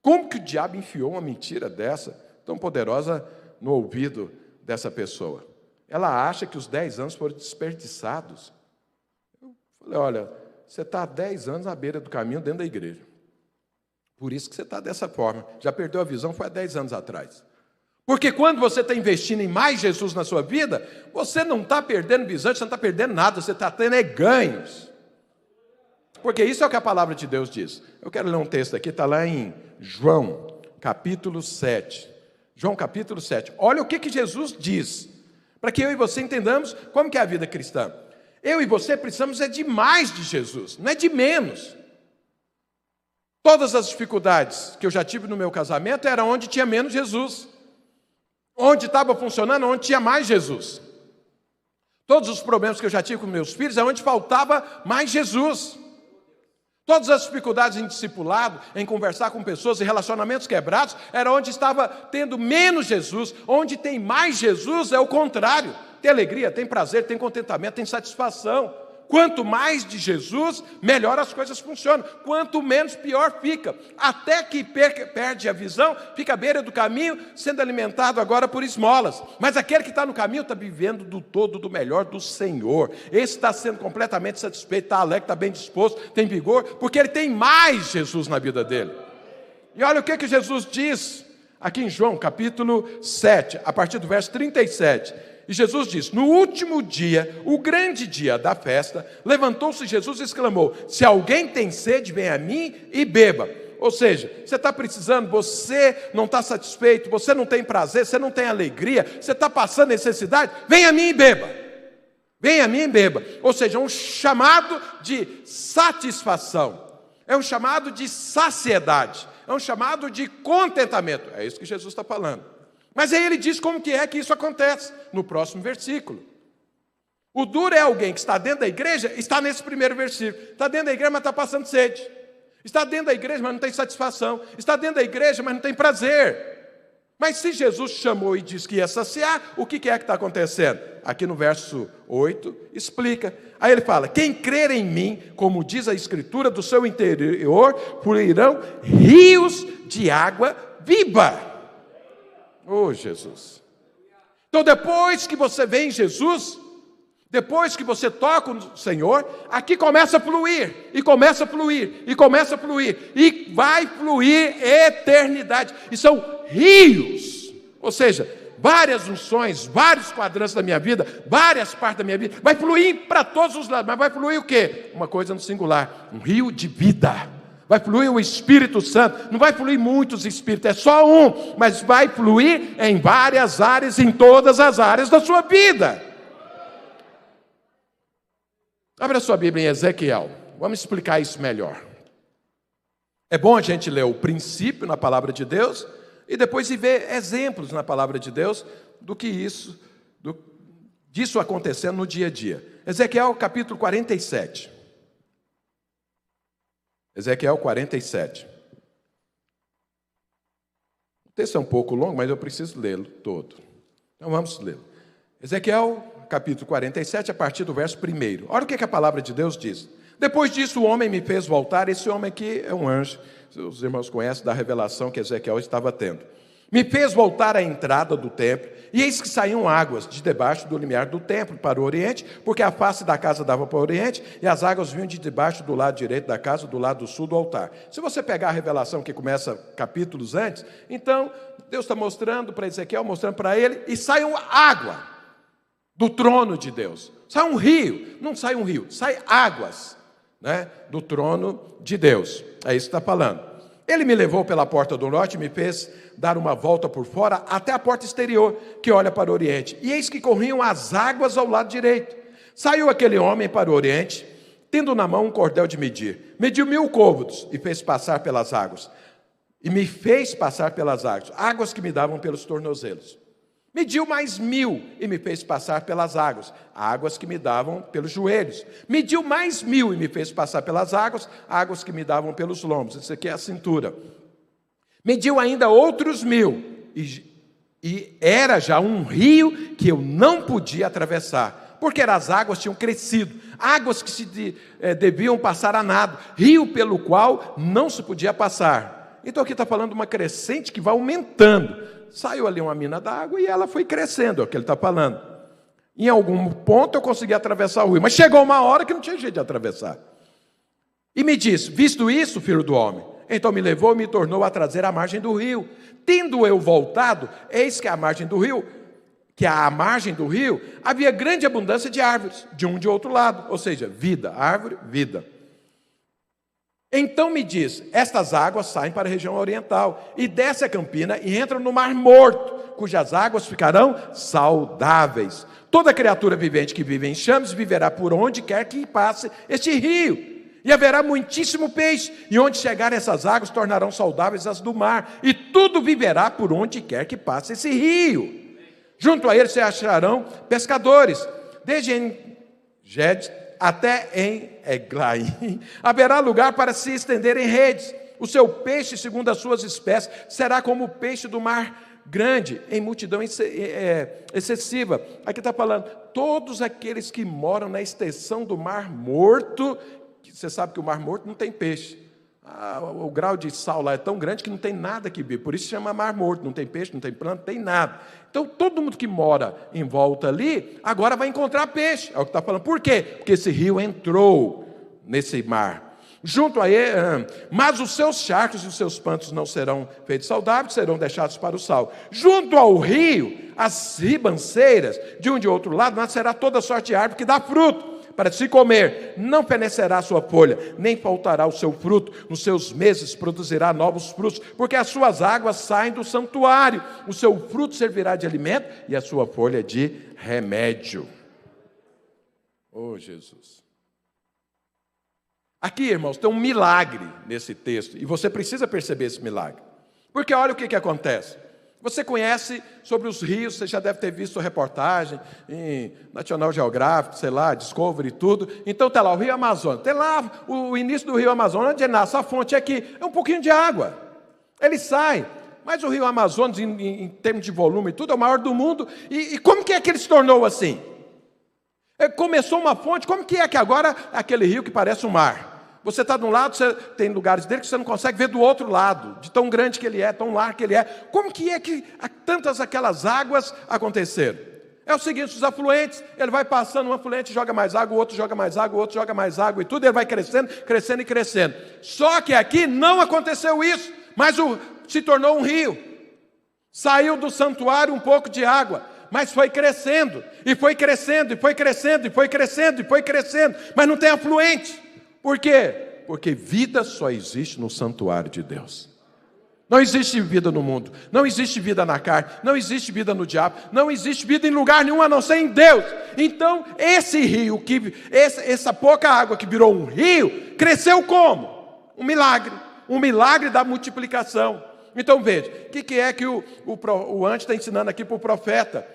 como que o diabo enfiou uma mentira dessa, tão poderosa, no ouvido dessa pessoa? Ela acha que os 10 anos foram desperdiçados. Eu falei, olha, você está há 10 anos à beira do caminho dentro da igreja. Por isso que você está dessa forma. Já perdeu a visão, foi há 10 anos atrás. Porque quando você está investindo em mais Jesus na sua vida, você não está perdendo visão, você não está perdendo nada, você está tendo ganhos. Porque isso é o que a palavra de Deus diz. Eu quero ler um texto aqui, está lá em João, capítulo 7. João, capítulo 7. Olha o que Jesus diz para que eu e você entendamos como que é a vida cristã. Eu e você precisamos de mais de Jesus, não é de menos. Todas as dificuldades que eu já tive no meu casamento eram onde tinha menos Jesus. Onde estava funcionando, onde tinha mais Jesus. Todos os problemas que eu já tive com meus filhos é onde faltava mais Jesus. Todas as dificuldades em discipulado, em conversar com pessoas, em relacionamentos quebrados, era onde estava tendo menos Jesus. Onde tem mais Jesus é o contrário. Tem alegria, tem prazer, tem contentamento, tem satisfação. Quanto mais de Jesus, melhor as coisas funcionam. Quanto menos, pior fica. Até que perde a visão, fica à beira do caminho, sendo alimentado agora por esmolas. Mas aquele que está no caminho está vivendo do todo, do melhor do Senhor. Esse está sendo completamente satisfeito, está alegre, está bem disposto, tem vigor, porque ele tem mais Jesus na vida dele. E olha o que Jesus diz aqui em João, capítulo 7, a partir do verso 37. E Jesus diz: no último dia, o grande dia da festa, levantou-se Jesus e exclamou: se alguém tem sede, vem a mim e beba. Ou seja, você está precisando, você não está satisfeito, você não tem prazer, você não tem alegria, você está passando necessidade, vem a mim e beba. Vem a mim e beba. Ou seja, um chamado de satisfação, é um chamado de saciedade, é um chamado de contentamento. É isso que Jesus está falando. Mas aí ele diz como que é que isso acontece, no próximo versículo. O duro é alguém que está dentro da igreja, está nesse primeiro versículo. Está dentro da igreja, mas está passando sede. Está dentro da igreja, mas não tem satisfação. Está dentro da igreja, mas não tem prazer. Mas se Jesus chamou e disse que ia saciar, o que é que está acontecendo? Aqui no verso 8, explica. Aí ele fala: quem crer em mim, como diz a Escritura, do seu interior fluirão rios de água viva. Oh, Jesus. Então, depois que você vem em Jesus, depois que você toca o Senhor, aqui começa a fluir, e começa a fluir, e começa a fluir, e vai fluir eternidade. E são rios, ou seja, várias unções, vários quadrantes da minha vida, várias partes da minha vida, vai fluir para todos os lados, mas vai fluir o quê? Uma coisa no singular, um rio de vida. Vai fluir o Espírito Santo, não vai fluir muitos espíritos, é só um, mas vai fluir em várias áreas, em todas as áreas da sua vida. Abra a sua Bíblia em Ezequiel, vamos explicar isso melhor. É bom a gente ler o princípio na palavra de Deus, e depois ir ver exemplos na palavra de Deus, do que disso acontecendo no dia a dia. Ezequiel capítulo 47. Ezequiel 47. O texto é um pouco longo, mas eu preciso lê-lo todo. Então vamos lê-lo. Ezequiel capítulo 47, a partir do verso 1. Olha o que a palavra de Deus diz. Depois disso o homem me fez voltar. Esse homem aqui é um anjo. Os irmãos conhecem da revelação que Ezequiel estava tendo. Me fez voltar à entrada do templo, e eis que saíam águas de debaixo do limiar do templo para o oriente, porque a face da casa dava para o oriente, e as águas vinham de debaixo do lado direito da casa, do lado do sul do altar. Se você pegar a revelação que começa capítulos antes, então Deus está mostrando para Ezequiel, mostrando para ele, e sai uma água do trono de Deus. Sai um rio, não sai um rio, sai águas, né, do trono de Deus. É isso que está falando. Ele me levou pela porta do norte e me fez dar uma volta por fora até a porta exterior, que olha para o oriente. E eis que corriam as águas ao lado direito. Saiu aquele homem para o oriente, tendo na mão um cordel de medir. Mediu 1000 côvados e fez passar pelas águas. E me fez passar pelas águas, águas que me davam pelos tornozelos. Mediu mais 1000 e me fez passar pelas águas, águas que me davam pelos joelhos. Mediu mais 1000 e me fez passar pelas águas, águas que me davam pelos lombos. Isso aqui é a cintura. Mediu ainda outros 1000 e era já um rio que eu não podia atravessar, porque as águas tinham crescido, águas que se deviam passar a nado, rio pelo qual não se podia passar. Então aqui está falando de uma crescente que vai aumentando. Saiu ali uma mina d'água e ela foi crescendo, é o que ele está falando. Em algum ponto eu consegui atravessar o rio, mas chegou uma hora que não tinha jeito de atravessar. E me disse: visto isso, filho do homem, então me levou e me tornou a trazer à margem do rio. Tendo eu voltado, eis que à margem do rio, havia grande abundância de árvores, de um e de outro lado, ou seja, vida, árvore, vida. Então me diz: estas águas saem para a região oriental, e desce a campina e entram no Mar Morto, cujas águas ficarão saudáveis. Toda criatura vivente que vive em chames viverá por onde quer que passe este rio. E haverá muitíssimo peixe, e onde chegarem essas águas tornarão saudáveis as do mar, e tudo viverá por onde quer que passe esse rio. Junto a ele se acharão pescadores, desde En-Gedi até em Eglaim. Haverá lugar para se estender em redes. O seu peixe, segundo as suas espécies, será como o peixe do mar grande, em multidão excessiva. Aqui está falando, todos aqueles que moram na extensão do Mar Morto. Você sabe que o Mar Morto não tem peixe. O grau de sal lá é tão grande que não tem nada que vive. Por isso se chama Mar Morto. Não tem peixe, não tem planta, não tem nada. Então, todo mundo que mora em volta ali, agora vai encontrar peixe. É o que está falando. Por quê? Porque esse rio entrou nesse mar. Junto a ele, mas os seus charcos e os seus pantos não serão feitos saudáveis, serão deixados para o sal. Junto ao rio, as ribanceiras, de um e de outro lado, nascerá toda sorte de árvore que dá fruto, para se comer, não fenecerá a sua folha, nem faltará o seu fruto, nos seus meses produzirá novos frutos, porque as suas águas saem do santuário, o seu fruto servirá de alimento, e a sua folha de remédio. Oh, Jesus! Aqui, irmãos, tem um milagre nesse texto, e você precisa perceber esse milagre, porque olha o que acontece. Você conhece sobre os rios, você já deve ter visto reportagem em National Geographic, sei lá, Discovery e tudo. Então está lá o Rio Amazonas, tem lá o início do Rio Amazonas, onde nasce a fonte aqui, é um pouquinho de água, ele sai. Mas o Rio Amazonas, em termos de volume e tudo, é o maior do mundo. E como que é que ele se tornou assim? Começou uma fonte, como que é que agora aquele rio que parece um mar? Você está de um lado, você tem lugares dele que você não consegue ver do outro lado, de tão grande que ele é, tão largo que ele é. Como que é que tantas aquelas águas aconteceram? É o seguinte, os afluentes, ele vai passando, um afluente joga mais água, o outro joga mais água, o outro joga mais água e tudo, ele vai crescendo, crescendo e crescendo. Só que aqui não aconteceu isso, mas se tornou um rio. Saiu do santuário um pouco de água, mas foi crescendo, e foi crescendo, e foi crescendo, e foi crescendo, e foi crescendo, mas não tem afluente. Por quê? Porque vida só existe no santuário de Deus. Não existe vida no mundo, não existe vida na carne, não existe vida no diabo, não existe vida em lugar nenhum a não ser em Deus. Então, esse rio, essa pouca água que virou um rio, cresceu como? Um milagre da multiplicação. Então veja, o que é que o anjo está ensinando aqui para o profeta?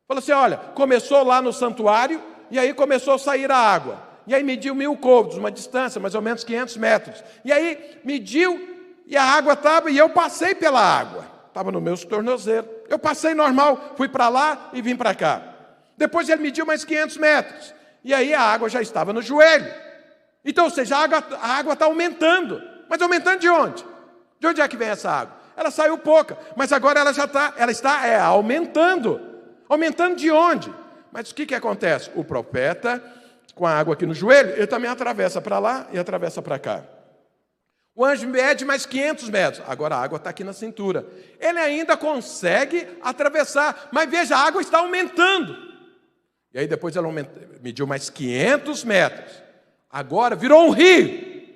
Falou assim, olha, começou lá no santuário, e aí começou a sair a água. E aí mediu 1000 côvados, uma distância, mais ou menos 500 metros. E aí mediu, e a água estava, e eu passei pela água. Estava no meu tornozelo. Eu passei normal, fui para lá e vim para cá. Depois ele mediu mais 500 metros. E aí a água já estava no joelho. Então, ou seja, a água está aumentando. Mas aumentando de onde? De onde é que vem essa água? Ela saiu pouca, mas agora ela está aumentando. Aumentando de onde? Mas o que acontece? O profeta, com a água aqui no joelho, ele também atravessa para lá e atravessa para cá. O anjo mede mais 500 metros. Agora a água está aqui na cintura. Ele ainda consegue atravessar, mas veja, a água está aumentando. E aí depois ela mediu mais 500 metros. Agora virou um rio.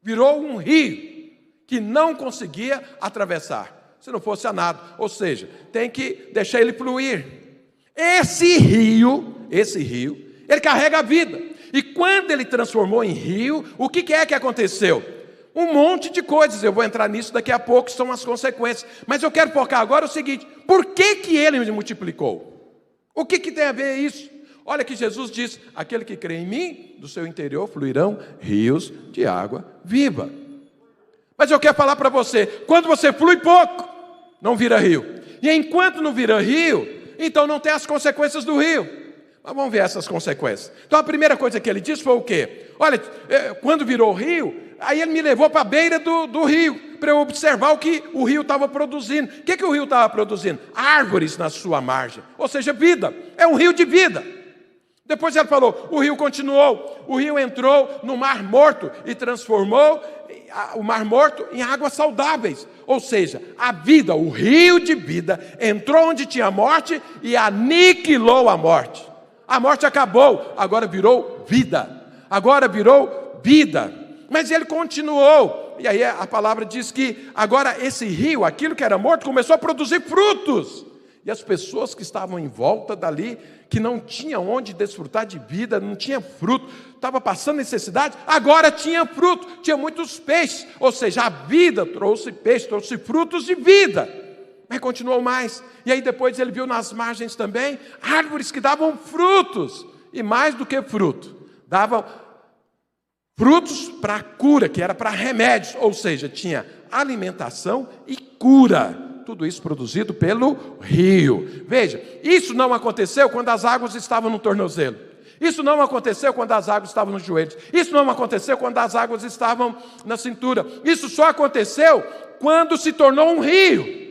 Virou um rio que não conseguia atravessar, se não fosse a nado. Ou seja, tem que deixar ele fluir. Esse rio, ele carrega a vida. E quando ele transformou em rio, o que é que aconteceu? Um monte de coisas, eu vou entrar nisso daqui a pouco, são as consequências. Mas eu quero focar agora o seguinte, por que ele multiplicou? O que tem a ver isso? Olha que Jesus diz, aquele que crê em mim, do seu interior fluirão rios de água viva. Mas eu quero falar para você, quando você flui pouco, não vira rio. E enquanto não vira rio, então não tem as consequências do rio. Mas vamos ver essas consequências. Então a primeira coisa que ele disse foi o quê? Olha, quando virou rio, aí ele me levou para a beira do rio, para eu observar o que o rio estava produzindo. O que o rio estava produzindo? Árvores na sua margem, ou seja, vida. É um rio de vida. Depois ele falou, o rio continuou, o rio entrou no Mar Morto e transformou o Mar Morto em águas saudáveis. Ou seja, a vida, o rio de vida, entrou onde tinha morte e aniquilou a morte. A morte acabou, agora virou vida. Agora virou vida. Mas ele continuou. E aí a palavra diz que agora esse rio, aquilo que era morto, começou a produzir frutos. E as pessoas que estavam em volta dali, que não tinham onde desfrutar de vida, não tinha fruto, estava passando necessidade, agora tinha fruto, tinha muitos peixes. Ou seja, a vida trouxe peixe, trouxe frutos de vida. Mas continuou mais. E aí depois ele viu nas margens também árvores que davam frutos. E mais do que fruto, davam frutos para cura, que era para remédios. Ou seja, tinha alimentação e cura. Tudo isso produzido pelo rio. Veja, isso não aconteceu quando as águas estavam no tornozelo. Isso não aconteceu quando as águas estavam nos joelhos. Isso não aconteceu quando as águas estavam na cintura. Isso só aconteceu quando se tornou um rio.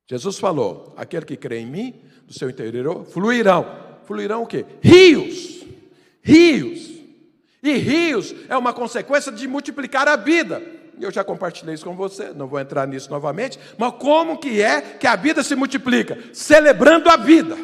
Jesus falou, aquele que crê em mim, do seu interior, fluirão. Fluirão o quê? Rios. Rios. E rios é uma consequência de multiplicar a vida. Eu já compartilhei isso com você, não vou entrar nisso novamente, mas como que é que a vida se multiplica? Celebrando a vida.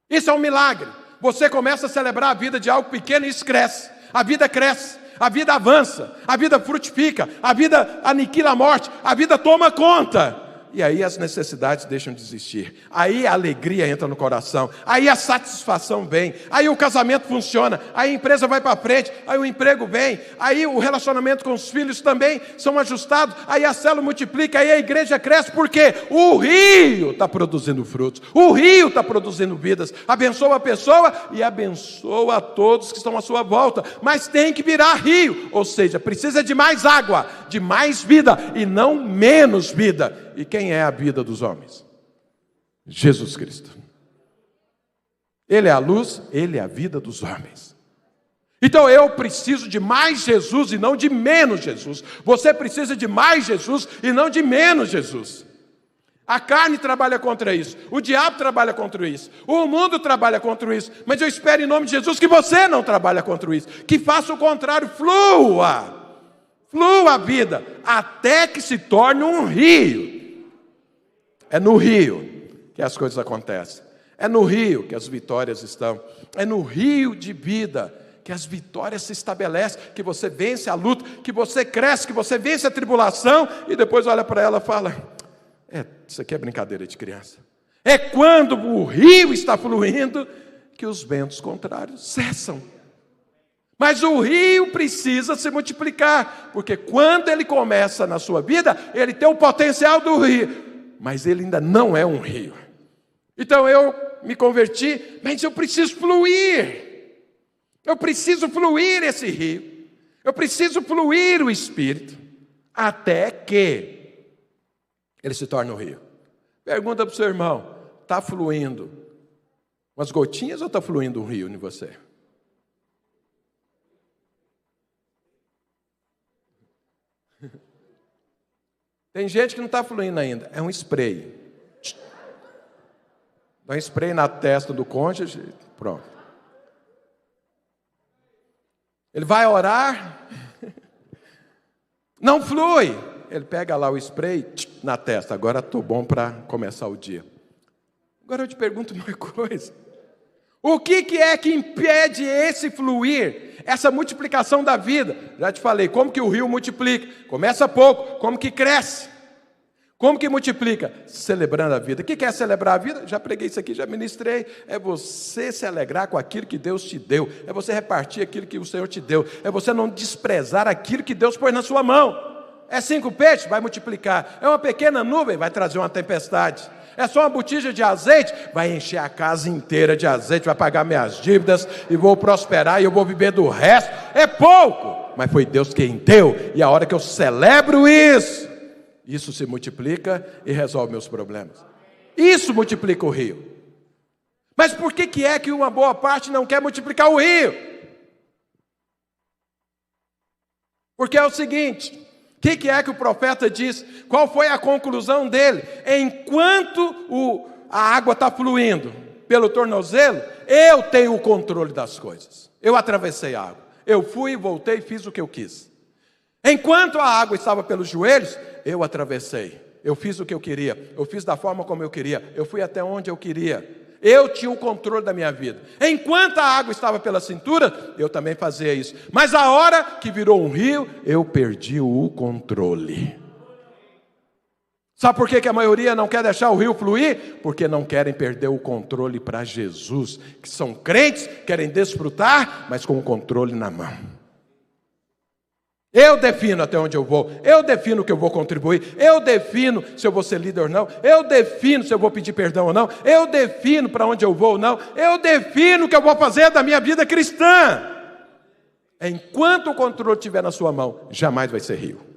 Isso é um milagre. Você começa a celebrar a vida de algo pequeno e isso cresce. A vida cresce, a vida avança, a vida frutifica, a vida aniquila a morte, a vida toma conta. E aí as necessidades deixam de existir. Aí a alegria entra no coração. Aí a satisfação vem. Aí o casamento funciona. Aí a empresa vai para frente. Aí o emprego vem. Aí o relacionamento com os filhos também são ajustados. Aí a célula multiplica. Aí a igreja cresce. Porque o rio está produzindo frutos. O rio está produzindo vidas. Abençoa a pessoa e abençoa a todos que estão à sua volta. Mas tem que virar rio. Ou seja, precisa de mais água, de mais vida e não menos vida. E quem é a vida dos homens? Jesus Cristo. Ele é a luz, Ele é a vida dos homens. Então eu preciso de mais Jesus e não de menos Jesus. Você precisa de mais Jesus e não de menos Jesus. A carne trabalha contra isso, o diabo trabalha contra isso, o mundo trabalha contra isso. Mas eu espero em nome de Jesus que você não trabalhe contra isso, que faça o contrário, flua a vida, até que se torne um rio. É no rio que as coisas acontecem. É no rio que as vitórias estão. É no rio de vida que as vitórias se estabelecem, que você vence a luta, que você cresce, que você vence a tribulação e depois olha para ela e fala, isso aqui é brincadeira de criança. É quando o rio está fluindo que os ventos contrários cessam. Mas o rio precisa se multiplicar, porque quando ele começa na sua vida, ele tem o potencial do rio. Mas ele ainda não é um rio. Então eu me converti, mas eu preciso fluir. Eu preciso fluir esse rio. Eu preciso fluir o Espírito. Até que ele se torne um rio. Pergunta para o seu irmão, está fluindo umas gotinhas ou está fluindo um rio em você? Tem gente que não está fluindo ainda, é um spray. Dá um spray na testa do cônjuge, pronto. Ele vai orar, não flui. Ele pega lá o spray na testa, agora estou bom para começar o dia. Agora eu te pergunto uma coisa. O que é que impede esse fluir, essa multiplicação da vida? Já te falei, como que o rio multiplica? Começa pouco, como que cresce? Como que multiplica? Celebrando a vida. O que é celebrar a vida? Já preguei isso aqui, já ministrei. É você se alegrar com aquilo que Deus te deu. É você repartir aquilo que o Senhor te deu. É você não desprezar aquilo que Deus pôs na sua mão. É 5 peixes? Vai multiplicar. É uma pequena nuvem? Vai trazer uma tempestade. É só uma botija de azeite? Vai encher a casa inteira de azeite, vai pagar minhas dívidas e vou prosperar e eu vou viver do resto. É pouco, mas foi Deus quem deu. E a hora que eu celebro isso, isso se multiplica e resolve meus problemas. Isso multiplica o rio. Mas por que é que uma boa parte não quer multiplicar o rio? Porque é o seguinte... O que é que o profeta diz? Qual foi a conclusão dele? Enquanto a água está fluindo pelo tornozelo, eu tenho o controle das coisas. Eu atravessei a água. Eu fui, voltei, fiz o que eu quis. Enquanto a água estava pelos joelhos, eu atravessei. Eu fiz o que eu queria. Eu fiz da forma como eu queria. Eu fui até onde eu queria. Eu tinha o controle da minha vida. Enquanto a água estava pela cintura, eu também fazia isso. Mas a hora que virou um rio, eu perdi o controle. Sabe por que a maioria não quer deixar o rio fluir? Porque não querem perder o controle para Jesus, que são crentes, querem desfrutar, mas com o controle na mão. Eu defino até onde eu vou, eu defino o que eu vou contribuir, eu defino se eu vou ser líder ou não, eu defino se eu vou pedir perdão ou não, eu defino para onde eu vou ou não, eu defino o que eu vou fazer da minha vida cristã. Enquanto o controle estiver na sua mão, jamais vai ser rio.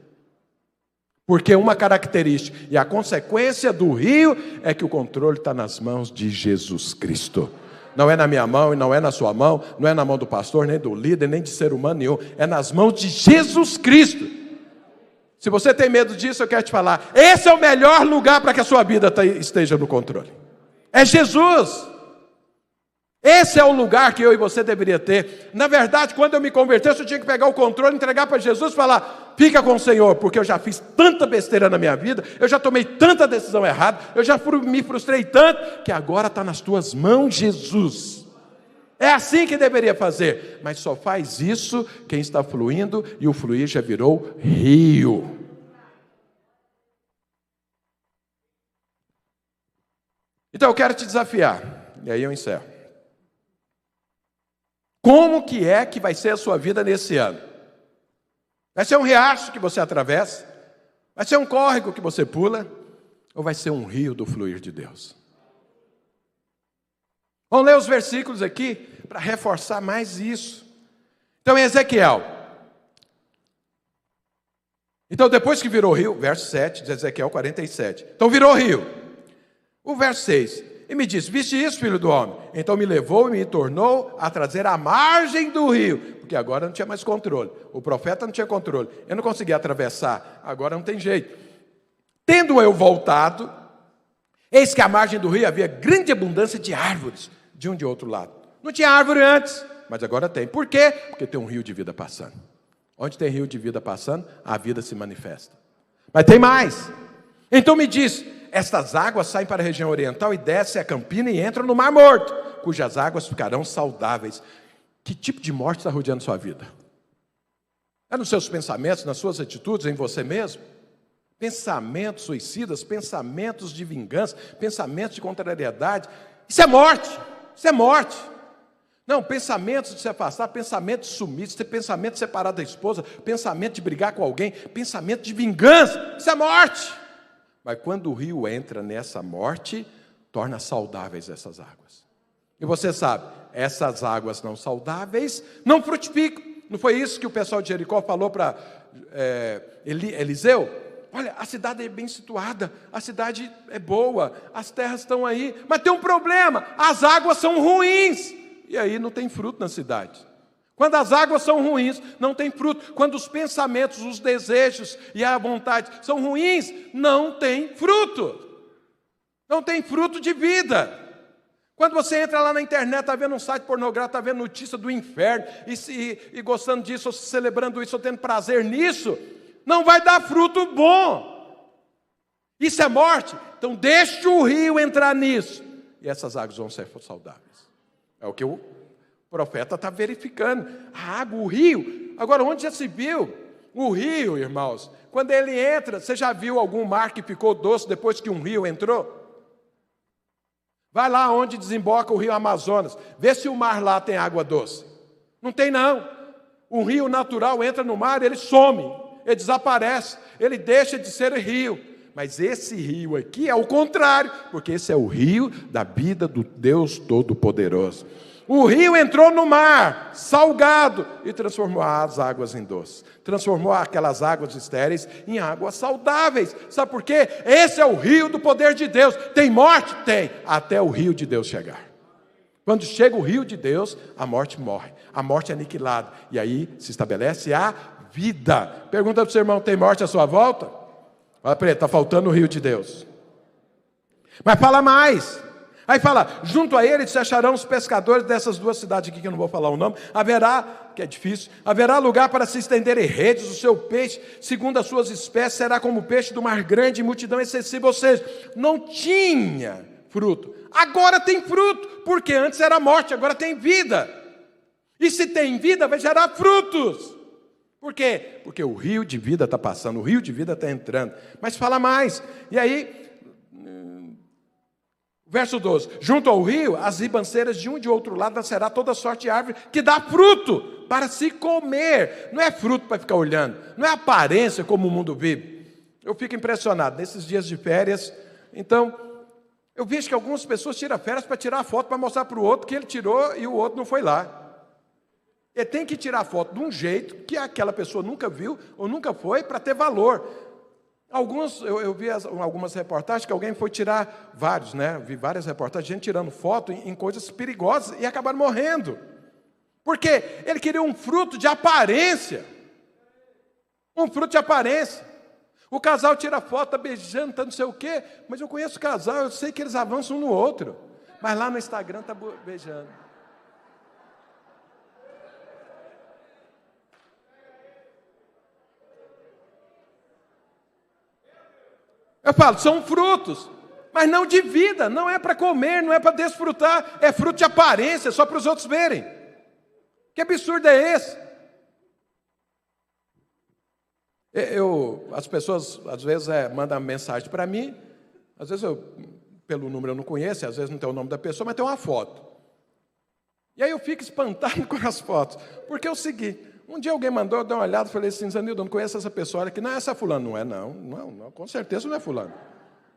Porque uma característica e a consequência do rio é que o controle está nas mãos de Jesus Cristo. Não é na minha mão e não é na sua mão, não é na mão do pastor, nem do líder, nem de ser humano nenhum. É nas mãos de Jesus Cristo. Se você tem medo disso, eu quero te falar. Esse é o melhor lugar para que a sua vida esteja no controle. É Jesus. Esse é o lugar que eu e você deveria ter. Na verdade, quando eu me converti, eu tinha que pegar o controle, entregar para Jesus e falar: fica com o Senhor, porque eu já fiz tanta besteira na minha vida, eu já tomei tanta decisão errada, eu já me frustrei tanto, que agora está nas tuas mãos, Jesus. É assim que deveria fazer, mas só faz isso quem está fluindo, e o fluir já virou rio. Então eu quero te desafiar, e aí eu encerro. Como que é que vai ser a sua vida nesse ano? Vai ser um riacho que você atravessa? Vai ser um córrego que você pula? Ou vai ser um rio do fluir de Deus? Vamos ler os versículos aqui para reforçar mais isso. Então, em Ezequiel. Então, depois que virou rio, verso 7 de Ezequiel 47. Então, virou rio. O verso 6. E me disse: viste isso, filho do homem? Então me levou e me tornou a trazer à margem do rio, porque agora não tinha mais controle. O profeta não tinha controle. Eu não conseguia atravessar, agora não tem jeito. Tendo eu voltado, eis que à margem do rio havia grande abundância de árvores, de um e de outro lado. Não tinha árvore antes, mas agora tem. Por quê? Porque tem um rio de vida passando. Onde tem rio de vida passando, a vida se manifesta. Mas tem mais. Então me disse: estas águas saem para a região oriental e descem a campina e entram no Mar Morto, cujas águas ficarão saudáveis. Que tipo de morte está rodeando sua vida? É nos seus pensamentos, nas suas atitudes, em você mesmo? Pensamentos suicidas, pensamentos de vingança, pensamentos de contrariedade. Isso é morte, isso é morte. Não, pensamentos de se afastar, pensamento de sumir, pensamento de separar da esposa, pensamento de brigar com alguém, pensamento de vingança, isso é morte. Mas quando o rio entra nessa morte, torna saudáveis essas águas. E você sabe, essas águas não saudáveis não frutificam. Não foi isso que o pessoal de Jericó falou para Eliseu? Olha, a cidade é bem situada, a cidade é boa, as terras estão aí, mas tem um problema, as águas são ruins. E aí não tem fruto na cidade. Quando as águas são ruins, não tem fruto. Quando os pensamentos, os desejos e a vontade são ruins, não tem fruto. Não tem fruto de vida. Quando você entra lá na internet, está vendo um site pornográfico, está vendo notícia do inferno, e gostando disso, ou celebrando isso, ou tendo prazer nisso, não vai dar fruto bom. Isso é morte. Então deixa o rio entrar nisso, e essas águas vão ser saudáveis. É o que o profeta está verificando. A água, o rio. Agora, onde já se viu? O rio, irmãos, quando ele entra, você já viu algum mar que ficou doce depois que um rio entrou? Vai lá onde desemboca o rio Amazonas, vê se o mar lá tem água doce. Não tem não. Um rio natural entra no mar, ele some, ele desaparece, ele deixa de ser rio. Mas esse rio aqui é o contrário, porque esse é o rio da vida do Deus Todo-Poderoso. O rio entrou no mar, salgado, e transformou as águas em doce. Transformou aquelas águas estéreis em águas saudáveis. Sabe por quê? Esse é o rio do poder de Deus. Tem morte? Tem, até o rio de Deus chegar. Quando chega o rio de Deus, a morte morre. A morte é aniquilada. E aí se estabelece a vida. Pergunta para o seu irmão: tem morte à sua volta? Fala para ele: está faltando o rio de Deus. Mas fala mais. Aí fala: junto a ele se acharão os pescadores dessas duas cidades aqui, que eu não vou falar o nome. Haverá, que é difícil, haverá lugar para se estenderem redes, o seu peixe, segundo as suas espécies, será como o peixe do mar grande, multidão excessiva. Ou seja, não tinha fruto, agora tem fruto, porque antes era morte, agora tem vida. E se tem vida, vai gerar frutos, Por quê? Porque o rio de vida está passando, o rio de vida está entrando. Mas fala mais. E aí, verso 12. Junto ao rio, as ribanceiras de um e de outro lado nascerá toda sorte de árvore que dá fruto para se comer. Não é fruto para ficar olhando. Não é aparência como o mundo vive. Eu fico impressionado nesses dias de férias. Então, eu vejo que algumas pessoas tiram férias para tirar a foto, para mostrar para o outro que ele tirou e o outro não foi lá. Ele tem que tirar a foto de um jeito que aquela pessoa nunca viu ou nunca foi para ter valor. Eu vi algumas reportagens que alguém foi tirar vários, né? Vi várias reportagens de gente tirando foto em coisas perigosas e acabaram morrendo. Por quê? Ele queria um fruto de aparência. Um fruto de aparência. O casal tira foto, está beijando, está não sei o quê, mas eu conheço o casal, eu sei que eles avançam um no outro. Mas lá no Instagram está beijando. Eu falo, são frutos, mas não de vida, não é para comer, não é para desfrutar, é fruto de aparência, só para os outros verem. Que absurdo é esse? As pessoas, às vezes, mandam mensagem para mim, às vezes, pelo número eu não conheço, às vezes não tem o nome da pessoa, mas tem uma foto. E aí eu fico espantado com as fotos, porque é o seguinte, um dia alguém mandou, eu dei uma olhada e falei assim, Zanildo, eu não conheço essa pessoa, olha aqui, não é essa fulano, não é não, com certeza não é fulano.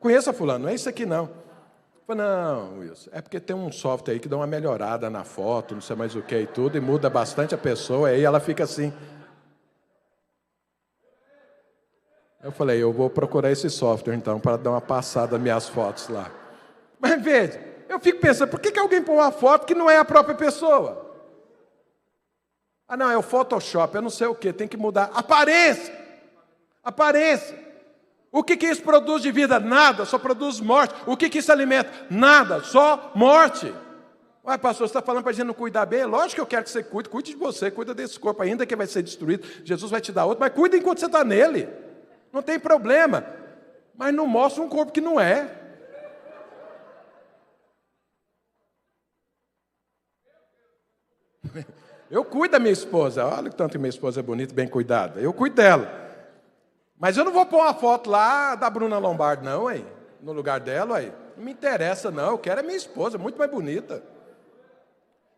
Conheço a fulano, não é isso aqui não. Eu falei, não, Wilson, é porque tem um software aí que dá uma melhorada na foto, não sei mais o que e tudo, e muda bastante a pessoa, aí ela fica assim. Eu falei, eu vou procurar esse software então, para dar uma passada nas minhas fotos lá. Mas veja, eu fico pensando, por que alguém põe uma foto que não é a própria pessoa? Ah, não, é o Photoshop, eu não sei o que, tem que mudar. Aparência! Aparência! O que isso produz de vida? Nada, só produz morte. O que isso alimenta? Nada, só morte. Ué, pastor, você está falando para a gente não cuidar bem? Lógico que eu quero que você cuide de você, cuida desse corpo, ainda que vai ser destruído. Jesus vai te dar outro, mas cuida enquanto você está nele. Não tem problema. Mas não mostra um corpo que não é. Eu cuido da minha esposa. Olha que tanto que minha esposa é bonita, bem cuidada. Eu cuido dela. Mas eu não vou pôr uma foto lá da Bruna Lombardi, não, aí, no lugar dela, aí. Não me interessa, não. Eu quero a minha esposa, muito mais bonita.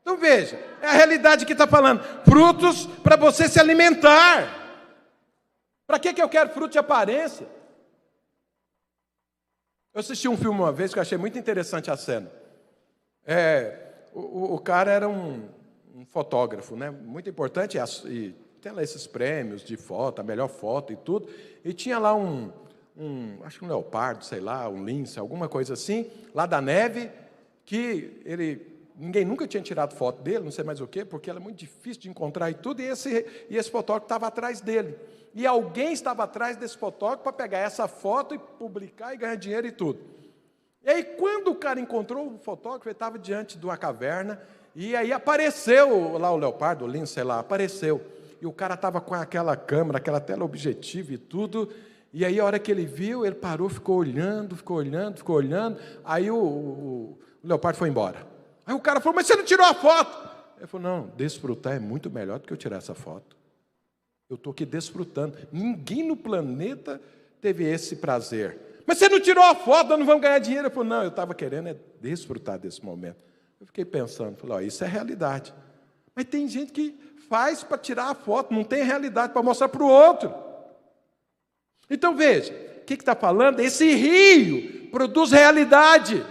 Então veja, é a realidade que está falando. Frutos para você se alimentar. Para que eu quero fruto de aparência? Eu assisti um filme uma vez que eu achei muito interessante a cena. O cara era um fotógrafo, né? Muito importante, e tem lá esses prêmios de foto, a melhor foto e tudo. E tinha lá acho que um leopardo, sei lá, um lince, alguma coisa assim, lá da neve, que ninguém nunca tinha tirado foto dele, não sei mais o quê, porque era muito difícil de encontrar e tudo, e esse fotógrafo estava atrás dele. E alguém estava atrás desse fotógrafo para pegar essa foto e publicar e ganhar dinheiro e tudo. E aí, quando o cara encontrou o fotógrafo, ele estava diante de uma caverna, e aí apareceu lá o leopardo, o lince, sei lá, apareceu. E o cara estava com aquela câmera, aquela tela objetiva e tudo, e aí a hora que ele viu, ele parou, ficou olhando, aí o leopardo foi embora. Aí o cara falou, mas você não tirou a foto? Ele falou, não, desfrutar é muito melhor do que eu tirar essa foto. Eu estou aqui desfrutando. Ninguém no planeta teve esse prazer. Mas você não tirou a foto, nós não vamos ganhar dinheiro. Ele falou, não, eu estava querendo desfrutar desse momento. Eu fiquei pensando, falei, isso é realidade. Mas tem gente que faz para tirar a foto, não tem realidade para mostrar para o outro. Então veja, o que está falando? Esse rio produz realidade,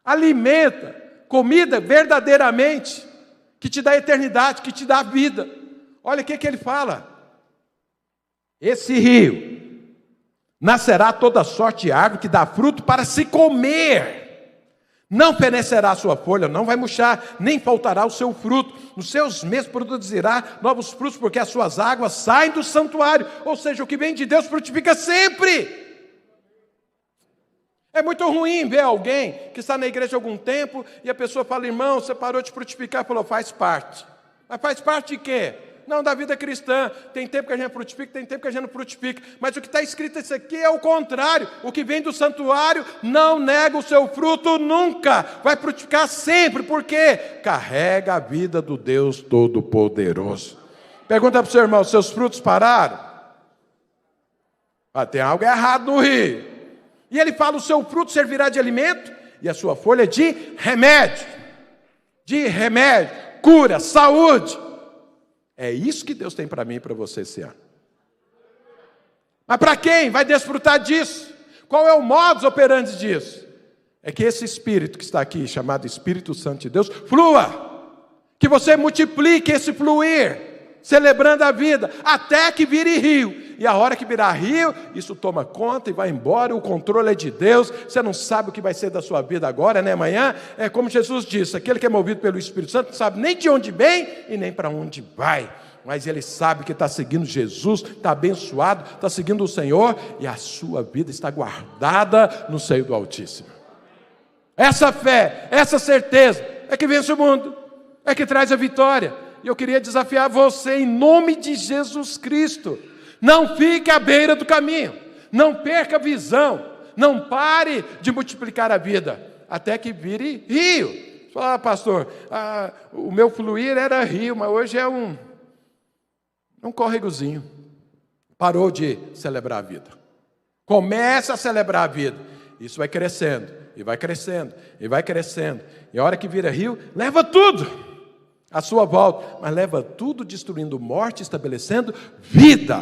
alimenta, comida verdadeiramente, que te dá eternidade, que te dá vida. Olha o que ele fala. Esse rio nascerá toda sorte de árvore que dá fruto para se comer. Não fenecerá a sua folha, não vai murchar, nem faltará o seu fruto. Nos seus meses produzirá novos frutos, porque as suas águas saem do santuário. Ou seja, o que vem de Deus frutifica sempre. É muito ruim ver alguém que está na igreja há algum tempo e a pessoa fala, irmão, você parou de frutificar. Falou, faz parte. Mas faz parte de quê? Não, da vida cristã. Tem tempo que a gente frutifica, tem tempo que a gente não frutifica. Mas o que está escrito isso aqui é o contrário. O que vem do santuário não nega o seu fruto nunca. Vai frutificar sempre, porque carrega a vida do Deus Todo-Poderoso. Pergunta para o seu irmão, seus frutos pararam? Ah, tem algo errado no rio. E ele fala, o seu fruto servirá de alimento e a sua folha de remédio. De remédio, cura, saúde. É isso que Deus tem para mim e para você esse ano. Mas para quem vai desfrutar disso? Qual é o modus operandi disso? É que esse Espírito que está aqui, chamado Espírito Santo de Deus, flua. Que você multiplique esse fluir, celebrando a vida, até que vire rio. E a hora que virar rio, isso toma conta e vai embora, o controle é de Deus. Você não sabe o que vai ser da sua vida agora, nem amanhã. É como Jesus disse, aquele que é movido pelo Espírito Santo não sabe nem de onde vem e nem para onde vai. Mas ele sabe que está seguindo Jesus, está abençoado, está seguindo o Senhor, e a sua vida está guardada no seio do Altíssimo. Essa fé, essa certeza, é que vence o mundo, é que traz a vitória. E eu queria desafiar você em nome de Jesus Cristo. Não fique à beira do caminho, não perca a visão, não pare de multiplicar a vida, até que vire rio. Você fala, pastor, o meu fluir era rio, mas hoje é um córregozinho. Parou de celebrar a vida. Começa a celebrar a vida. Isso vai crescendo, e vai crescendo, e vai crescendo. E a hora que vira rio, leva tudo à sua volta. Mas leva tudo destruindo morte, estabelecendo vida.